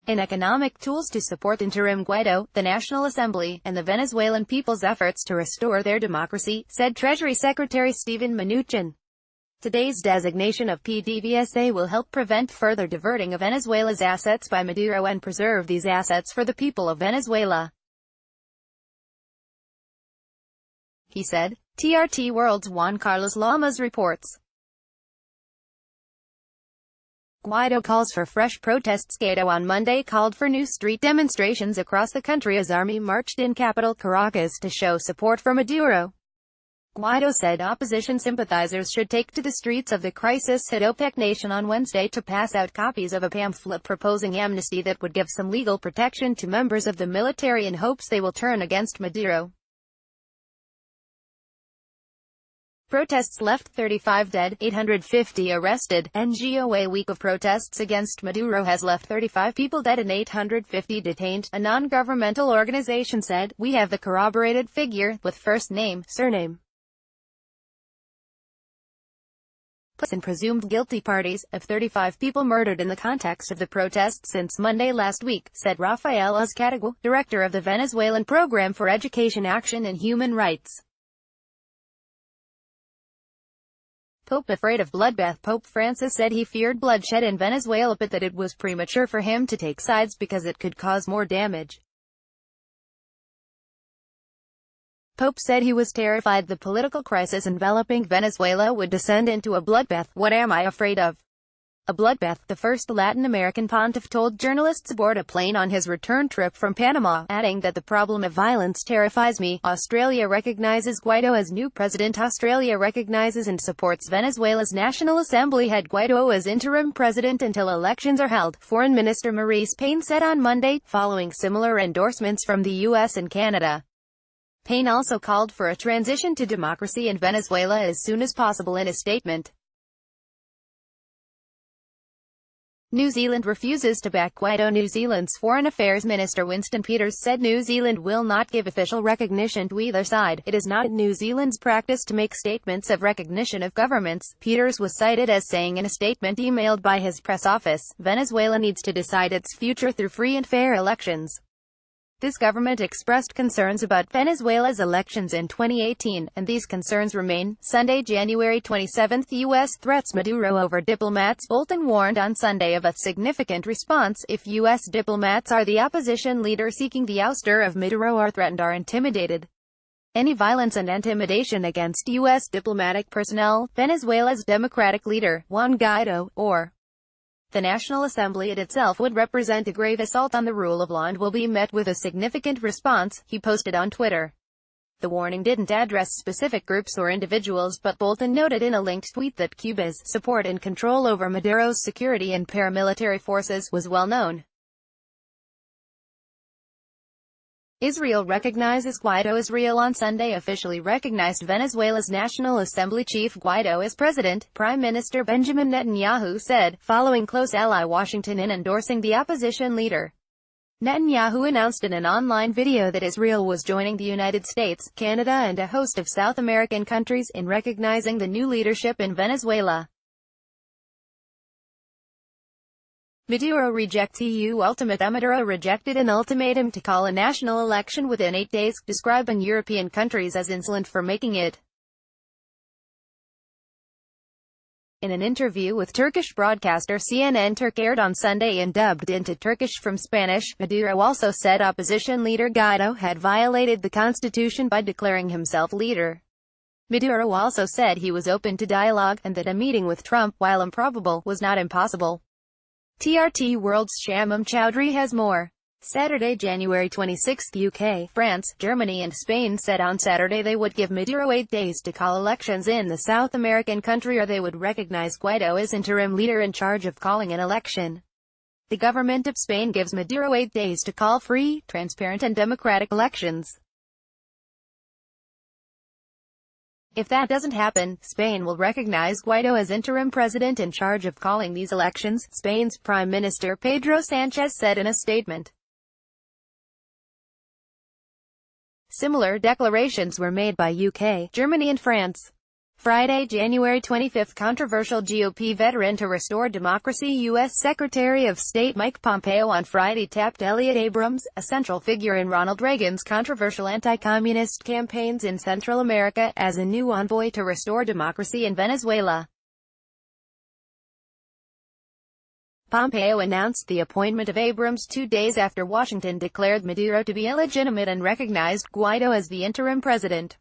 and economic tools to support interim Guaido, the National Assembly, and the Venezuelan people's efforts to restore their democracy, said Treasury Secretary Steven Mnuchin. Today's designation of PDVSA will help prevent further diverting of Venezuela's assets by Maduro and preserve these assets for the people of Venezuela, he said. TRT World's Juan Carlos Lamas reports. Guaido calls for fresh protests. Guaido on Monday called for new street demonstrations across the country as army marched in capital Caracas to show support for Maduro. Guaido said opposition sympathizers should take to the streets of the crisis-hit OPEC nation on Wednesday to pass out copies of a pamphlet proposing amnesty that would give some legal protection to members of the military in hopes they will turn against Maduro. Protests left 35 dead, 850 arrested. NGOA week of protests against Maduro has left 35 people dead and 850 detained, a non-governmental organization said. We have the corroborated figure, with first name, surname, and presumed guilty parties, of 35 people murdered in the context of the protests since Monday last week, said Rafael Azcárraga, director of the Venezuelan Program for Education Action and Human Rights. Pope afraid of bloodbath. Pope Francis said he feared bloodshed in Venezuela but that it was premature for him to take sides because it could cause more damage. Pope said he was terrified the political crisis enveloping Venezuela would descend into a bloodbath. What am I afraid of? A bloodbath, the first Latin American pontiff told journalists aboard a plane on his return trip from Panama, adding that the problem of violence terrifies me. Australia recognizes Guaido as new president. Australia recognizes and supports Venezuela's National Assembly head Guaido as interim president until elections are held, Foreign Minister Maurice Payne said on Monday, following similar endorsements from the US and Canada. Payne also called for a transition to democracy in Venezuela as soon as possible in a statement. New Zealand refuses to back Guaido. New Zealand's Foreign Affairs Minister Winston Peters said New Zealand will not give official recognition to either side. It is not New Zealand's practice to make statements of recognition of governments, Peters was cited as saying in a statement emailed by his press office. Venezuela needs to decide its future through free and fair elections. This government expressed concerns about Venezuela's elections in 2018, and these concerns remain. Sunday, January 27, U.S. threats Maduro over diplomats. Bolton warned on Sunday of a significant response if U.S. diplomats are the opposition leader seeking the ouster of Maduro are threatened or intimidated. Any violence and intimidation against U.S. diplomatic personnel, Venezuela's Democratic leader, Juan Guaido, or the National Assembly itself would represent a grave assault on the rule of law and will be met with a significant response, he posted on Twitter. The warning didn't address specific groups or individuals, but Bolton noted in a linked tweet that Cuba's support and control over Maduro's security and paramilitary forces was well known. Israel recognizes Guaido. Israel on Sunday officially recognized Venezuela's National Assembly chief Guaido as president, Prime Minister Benjamin Netanyahu said, following close ally Washington in endorsing the opposition leader. Netanyahu announced in an online video that Israel was joining the United States, Canada and a host of South American countries in recognizing the new leadership in Venezuela. Maduro rejects EU ultimatum. Maduro rejected an ultimatum to call a national election within 8 days, describing European countries as insolent for making it. In an interview with Turkish broadcaster CNN Turk aired on Sunday and dubbed into Turkish from Spanish, Maduro also said opposition leader Guaido had violated the constitution by declaring himself leader. Maduro also said he was open to dialogue, and that a meeting with Trump, while improbable, was not impossible. TRT World's Sham Chowdhury has more. Saturday, January 26, UK, France, Germany and Spain said on Saturday they would give Maduro 8 days to call elections in the South American country or they would recognize Guaido as interim leader in charge of calling an election. The government of Spain gives Maduro 8 days to call free, transparent and democratic elections. If that doesn't happen, Spain will recognize Guaido as interim president in charge of calling these elections, Spain's Prime Minister Pedro Sanchez said in a statement. Similar declarations were made by UK, Germany and France. Friday, January 25, controversial GOP veteran to restore democracy U.S. Secretary of State Mike Pompeo on Friday tapped Elliott Abrams, a central figure in Ronald Reagan's controversial anti-communist campaigns in Central America, as a new envoy to restore democracy in Venezuela. Pompeo announced the appointment of Abrams 2 days after Washington declared Maduro to be illegitimate and recognized Guaido as the interim president.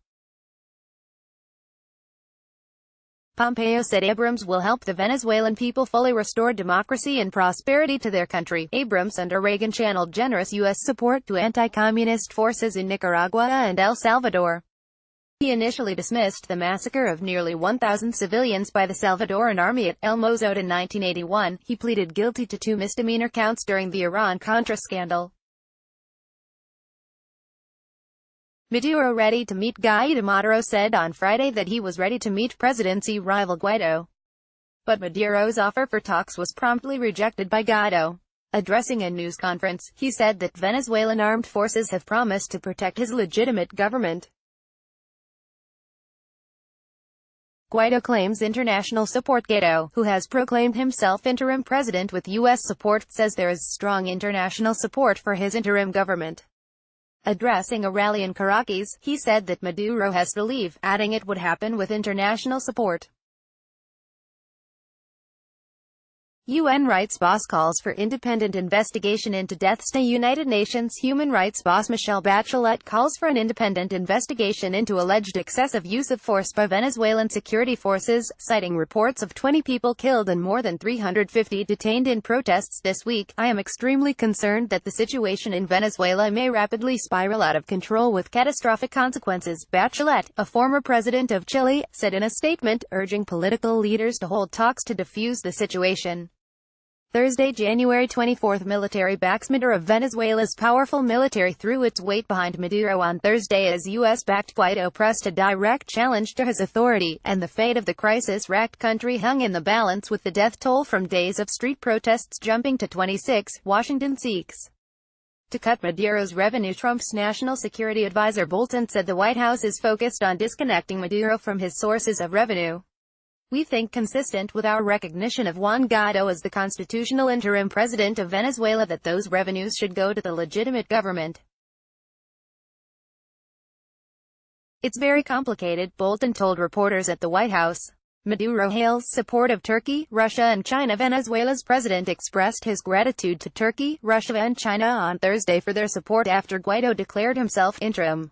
Pompeo said Abrams will help the Venezuelan people fully restore democracy and prosperity to their country. Abrams under Reagan channeled generous U.S. support to anti-communist forces in Nicaragua and El Salvador. He initially dismissed the massacre of nearly 1,000 civilians by the Salvadoran army at El Mozote in 1981. He pleaded guilty to 2 misdemeanor counts during the Iran-Contra scandal. Maduro ready to meet Guaido. Maduro said on Friday that he was ready to meet presidency rival Guaido. But Maduro's offer for talks was promptly rejected by Guaido. Addressing a news conference, he said that Venezuelan armed forces have promised to protect his legitimate government. Guaido claims international support. Guaido, who has proclaimed himself interim president with U.S. support, says there is strong international support for his interim government. Addressing a rally in Caracas, he said that Maduro has to leave, adding it would happen with international support. UN rights boss calls for independent investigation into deaths. The United Nations human rights boss Michelle Bachelet calls for an independent investigation into alleged excessive use of force by Venezuelan security forces, citing reports of 20 people killed and more than 350 detained in protests this week. I am extremely concerned that the situation in Venezuela may rapidly spiral out of control with catastrophic consequences, Bachelet, a former president of Chile, said in a statement, urging political leaders to hold talks to defuse the situation. Thursday, January 24, military backs Maduro. Venezuela's powerful military threw its weight behind Maduro on Thursday as U.S.-backed Guaido pressed a direct challenge to his authority, and the fate of the crisis-racked country hung in the balance, with the death toll from days of street protests jumping to 26. Washington seeks to cut Maduro's revenue. Trump's national security advisor Bolton said the White House is focused on disconnecting Maduro from his sources of revenue. We think, consistent with our recognition of Juan Guaido as the constitutional interim president of Venezuela, that those revenues should go to the legitimate government. It's very complicated, Bolton told reporters at the White House. Maduro hails support of Turkey, Russia and China. Venezuela's president expressed his gratitude to Turkey, Russia and China on Thursday for their support after Guaido declared himself interim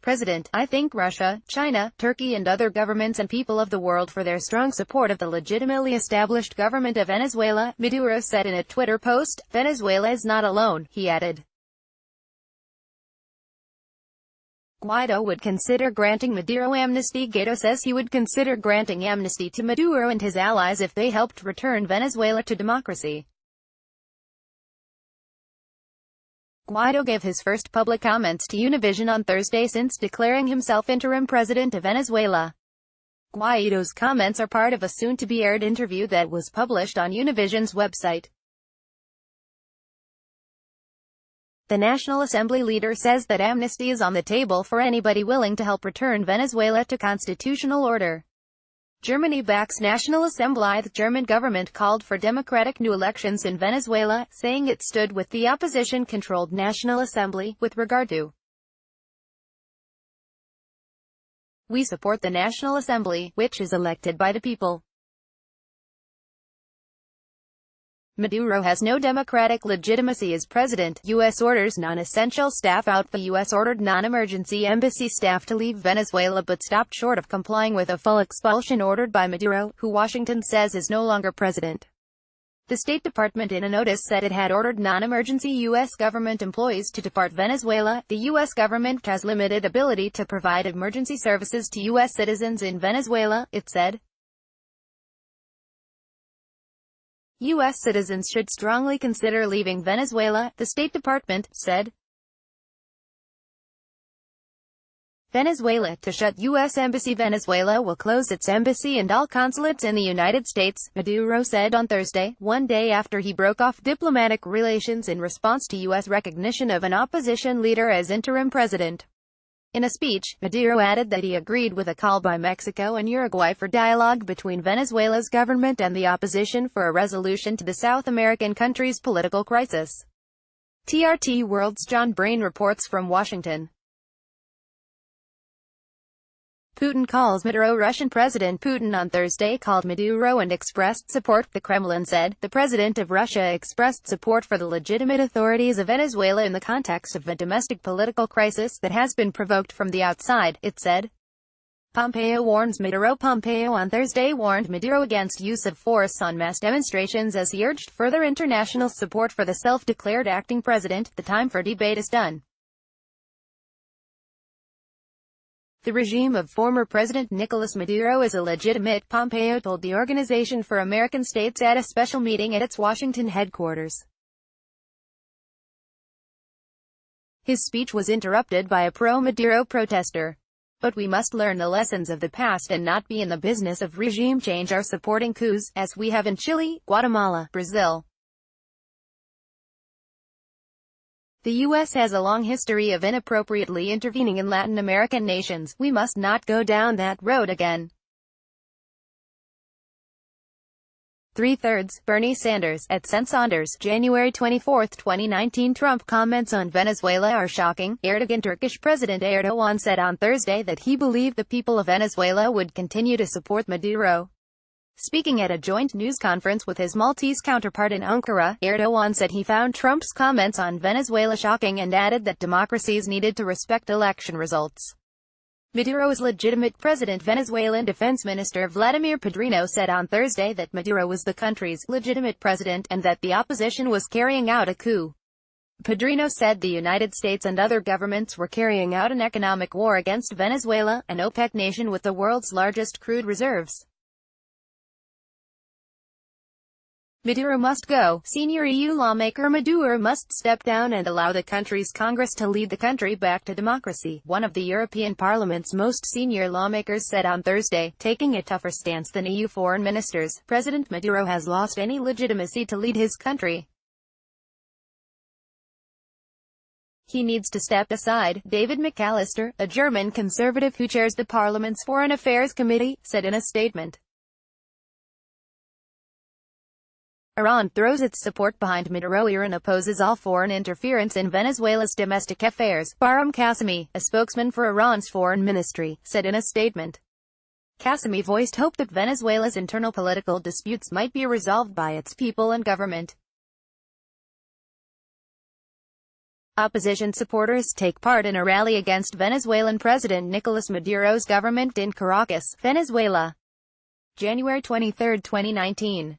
president. I thank Russia, China, Turkey and other governments and people of the world for their strong support of the legitimately established government of Venezuela, Maduro said in a Twitter post. Venezuela is not alone, he added. Guaido would consider granting Maduro amnesty. Guaido says he would consider granting amnesty to Maduro and his allies if they helped return Venezuela to democracy. Guaido gave his first public comments to Univision on Thursday since declaring himself interim president of Venezuela. Guaido's comments are part of a soon-to-be-aired interview that was published on Univision's website. The National Assembly leader says that amnesty is on the table for anybody willing to help return Venezuela to constitutional order. Germany backs National Assembly. The German government called for democratic new elections in Venezuela, saying it stood with the opposition-controlled National Assembly with regard to "We support the National Assembly, which is elected by the people." Maduro has no democratic legitimacy as president. U.S. orders non-essential staff out. The U.S. ordered non-emergency embassy staff to leave Venezuela but stopped short of complying with a full expulsion ordered by Maduro, who Washington says is no longer president. The State Department in a notice said it had ordered non-emergency U.S. government employees to depart Venezuela. The U.S. government has limited ability to provide emergency services to U.S. citizens in Venezuela, it said. U.S. citizens should strongly consider leaving Venezuela, the State Department said. Venezuela to shut U.S. Embassy. Venezuela will close its embassy and all consulates in the United States, Maduro said on Thursday, one day after he broke off diplomatic relations in response to U.S. recognition of an opposition leader as interim president. In a speech, Maduro added that he agreed with a call by Mexico and Uruguay for dialogue between Venezuela's government and the opposition for a resolution to the South American country's political crisis. TRT World's John Brain reports from Washington. Putin calls Maduro. Russian President Putin on Thursday called Maduro and expressed support, the Kremlin said. The president of Russia expressed support for the legitimate authorities of Venezuela in the context of a domestic political crisis that has been provoked from the outside, it said. Pompeo warns Maduro. Pompeo on Thursday warned Maduro against use of force on mass demonstrations as he urged further international support for the self-declared acting president. The time for debate is done. The regime of former President Nicolas Maduro is illegitimate, Pompeo told the Organization for American States at a special meeting at its Washington headquarters. His speech was interrupted by a pro-Maduro protester. But we must learn the lessons of the past and not be in the business of regime change or supporting coups, as we have in Chile, Guatemala, Brazil. The U.S. has a long history of inappropriately intervening in Latin American nations. We must not go down that road again. 3/3, Bernie Sanders, at St. Saunders, January 24, 2019. Trump comments on Venezuela are shocking. Turkish President Erdogan said on Thursday that he believed the people of Venezuela would continue to support Maduro. Speaking at a joint news conference with his Maltese counterpart in Ankara, Erdogan said he found Trump's comments on Venezuela shocking and added that democracies needed to respect election results. Maduro's legitimate president. Venezuelan Defense Minister Vladimir Padrino said on Thursday that Maduro was the country's legitimate president and that the opposition was carrying out a coup. Padrino said the United States and other governments were carrying out an economic war against Venezuela, an OPEC nation with the world's largest crude reserves. Maduro must go. Senior EU lawmaker Maduro must step down and allow the country's Congress to lead the country back to democracy, one of the European Parliament's most senior lawmakers said on Thursday, taking a tougher stance than EU foreign ministers. President Maduro has lost any legitimacy to lead his country. He needs to step aside, David McAllister, a German conservative who chairs the Parliament's Foreign Affairs Committee, said in a statement. Iran throws its support behind Maduro. Iran opposes all foreign interference in Venezuela's domestic affairs, Bahram Qasemi, a spokesman for Iran's foreign ministry, said in a statement. Qasemi voiced hope that Venezuela's internal political disputes might be resolved by its people and government. Opposition supporters take part in a rally against Venezuelan President Nicolas Maduro's government in Caracas, Venezuela. January 23, 2019.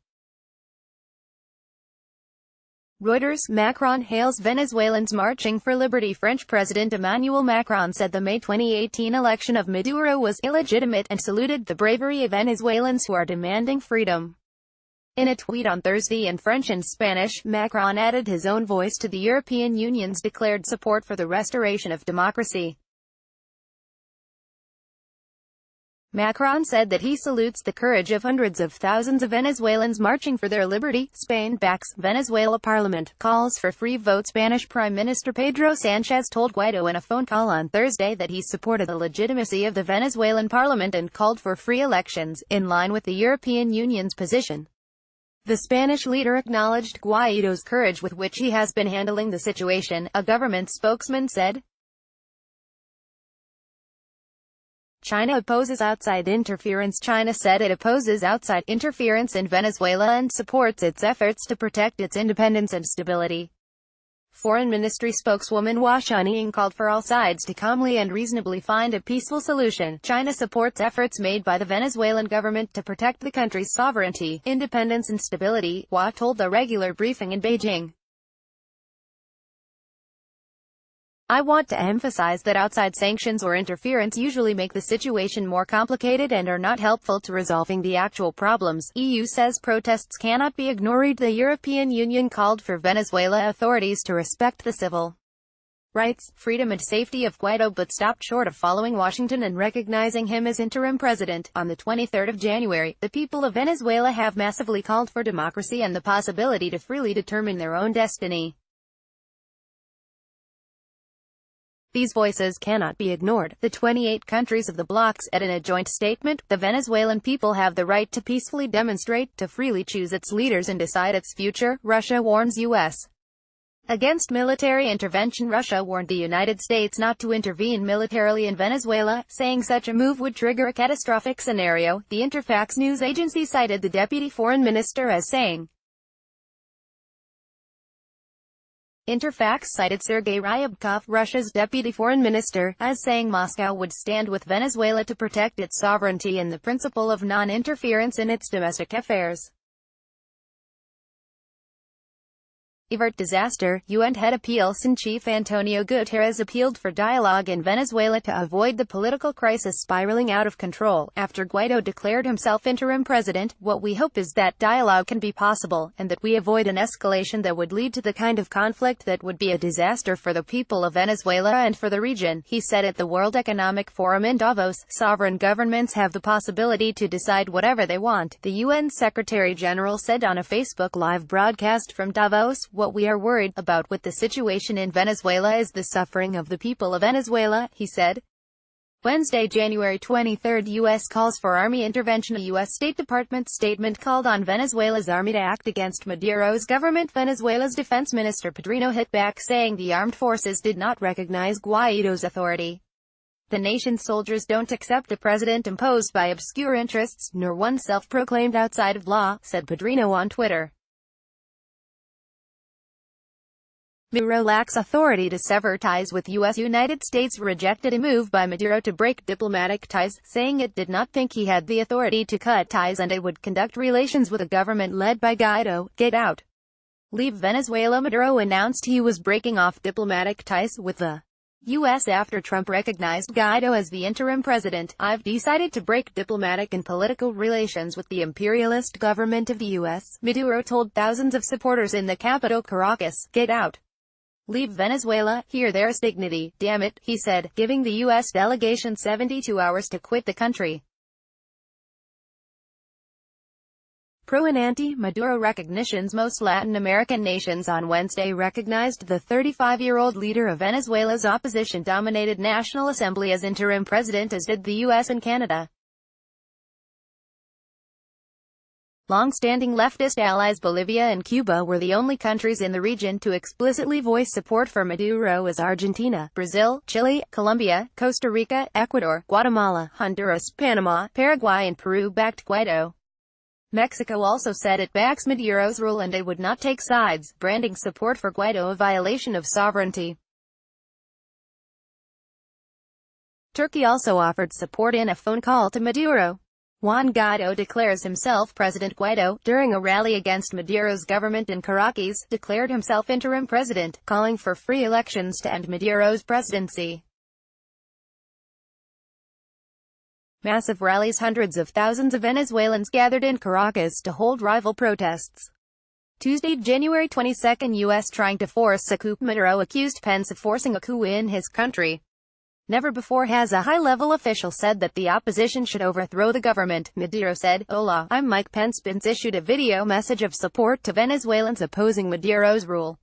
Reuters. Macron hails Venezuelans marching for liberty. French President Emmanuel Macron said the May 2018 election of Maduro was illegitimate and saluted the bravery of Venezuelans who are demanding freedom. In a tweet on Thursday in French and Spanish, Macron added his own voice to the European Union's declared support for the restoration of democracy. Macron said that he salutes the courage of hundreds of thousands of Venezuelans marching for their liberty. Spain backs Venezuela Parliament, calls for free vote. Spanish Prime Minister Pedro Sanchez told Guaido in a phone call on Thursday that he supported the legitimacy of the Venezuelan Parliament and called for free elections, in line with the European Union's position. The Spanish leader acknowledged Guaido's courage with which he has been handling the situation, a government spokesman said. China opposes outside interference. China said it opposes outside interference in Venezuela and supports its efforts to protect its independence and stability. Foreign Ministry spokeswoman Hua Chunying called for all sides to calmly and reasonably find a peaceful solution. China supports efforts made by the Venezuelan government to protect the country's sovereignty, independence and stability, Hua told the regular briefing in Beijing. I want to emphasize that outside sanctions or interference usually make the situation more complicated and are not helpful to resolving the actual problems. EU says protests cannot be ignored. The European Union called for Venezuela authorities to respect the civil rights, freedom and safety of Guaido but stopped short of following Washington and recognizing him as interim president. On the 23rd of January, the people of Venezuela have massively called for democracy and the possibility to freely determine their own destiny. These voices cannot be ignored, the 28 countries of the bloc said in a joint statement. The Venezuelan people have the right to peacefully demonstrate, to freely choose its leaders and decide its future, Russia warns U.S. against military intervention. Russia warned the United States not to intervene militarily in Venezuela, saying such a move would trigger a catastrophic scenario. The Interfax news agency cited the deputy foreign minister as saying. Interfax cited Sergei Ryabkov, Russia's deputy foreign minister, as saying Moscow would stand with Venezuela to protect its sovereignty and the principle of non-interference in its domestic affairs. Avert disaster. UN head appeals-in-chief Antonio Guterres appealed for dialogue in Venezuela to avoid the political crisis spiraling out of control. After Guaido declared himself interim president, what we hope is that dialogue can be possible, and that we avoid an escalation that would lead to the kind of conflict that would be a disaster for the people of Venezuela and for the region, he said at the World Economic Forum in Davos. Sovereign governments have the possibility to decide whatever they want, the UN Secretary-General said on a Facebook Live broadcast from Davos. What we are worried about with the situation in Venezuela is the suffering of the people of Venezuela, he said. Wednesday, January 23, U.S. calls for army intervention. A U.S. State Department statement called on Venezuela's army to act against Maduro's government. Venezuela's defense minister Pedrino hit back, saying the armed forces did not recognize Guaido's authority. The nation's soldiers don't accept a president imposed by obscure interests, nor one self-proclaimed outside of law, said Pedrino on Twitter. Maduro lacks authority to sever ties with U.S. United States rejected a move by Maduro to break diplomatic ties, saying it did not think he had the authority to cut ties and it would conduct relations with a government led by Guaido. Get out. Leave Venezuela. Maduro announced he was breaking off diplomatic ties with the U.S. after Trump recognized Guaido as the interim president. I've decided to break diplomatic and political relations with the imperialist government of the U.S., Maduro told thousands of supporters in the capital Caracas. Get out. Leave Venezuela, here there's dignity, damn it, he said, giving the U.S. delegation 72 hours to quit the country. Pro and anti-Maduro recognitions. Most Latin American nations on Wednesday recognized the 35-year-old leader of Venezuela's opposition-dominated National Assembly as interim president, as did the U.S. and Canada. Long-standing leftist allies Bolivia and Cuba were the only countries in the region to explicitly voice support for Maduro, as Argentina, Brazil, Chile, Colombia, Costa Rica, Ecuador, Guatemala, Honduras, Panama, Paraguay and Peru backed Guaido. Mexico also said it backs Maduro's rule and it would not take sides, branding support for Guaido a violation of sovereignty. Turkey also offered support in a phone call to Maduro. Juan Guaido declares himself President. Guaido, during a rally against Maduro's government in Caracas, declared himself interim president, calling for free elections to end Maduro's presidency. Massive rallies. Hundreds of thousands of Venezuelans gathered in Caracas to hold rival protests. Tuesday, January 22, U.S. trying to force a coup. Maduro accused Pence of forcing a coup in his country. Never before has a high-level official said that the opposition should overthrow the government, Maduro said. Hola, I'm Mike Pence. Pence issued a video message of support to Venezuelans opposing Maduro's rule.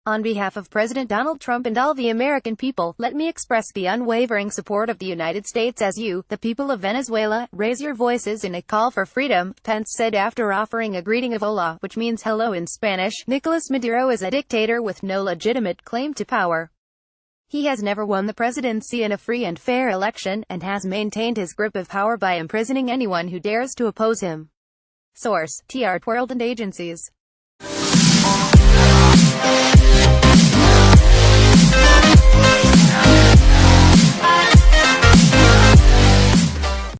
On behalf of President Donald Trump and all the American people, let me express the unwavering support of the United States as you, the people of Venezuela, raise your voices in a call for freedom, Pence said after offering a greeting of hola, which means hello in Spanish. Nicolas Maduro is a dictator with no legitimate claim to power. He has never won the presidency in a free and fair election, and has maintained his grip of power by imprisoning anyone who dares to oppose him. Source: TR World and Agencies.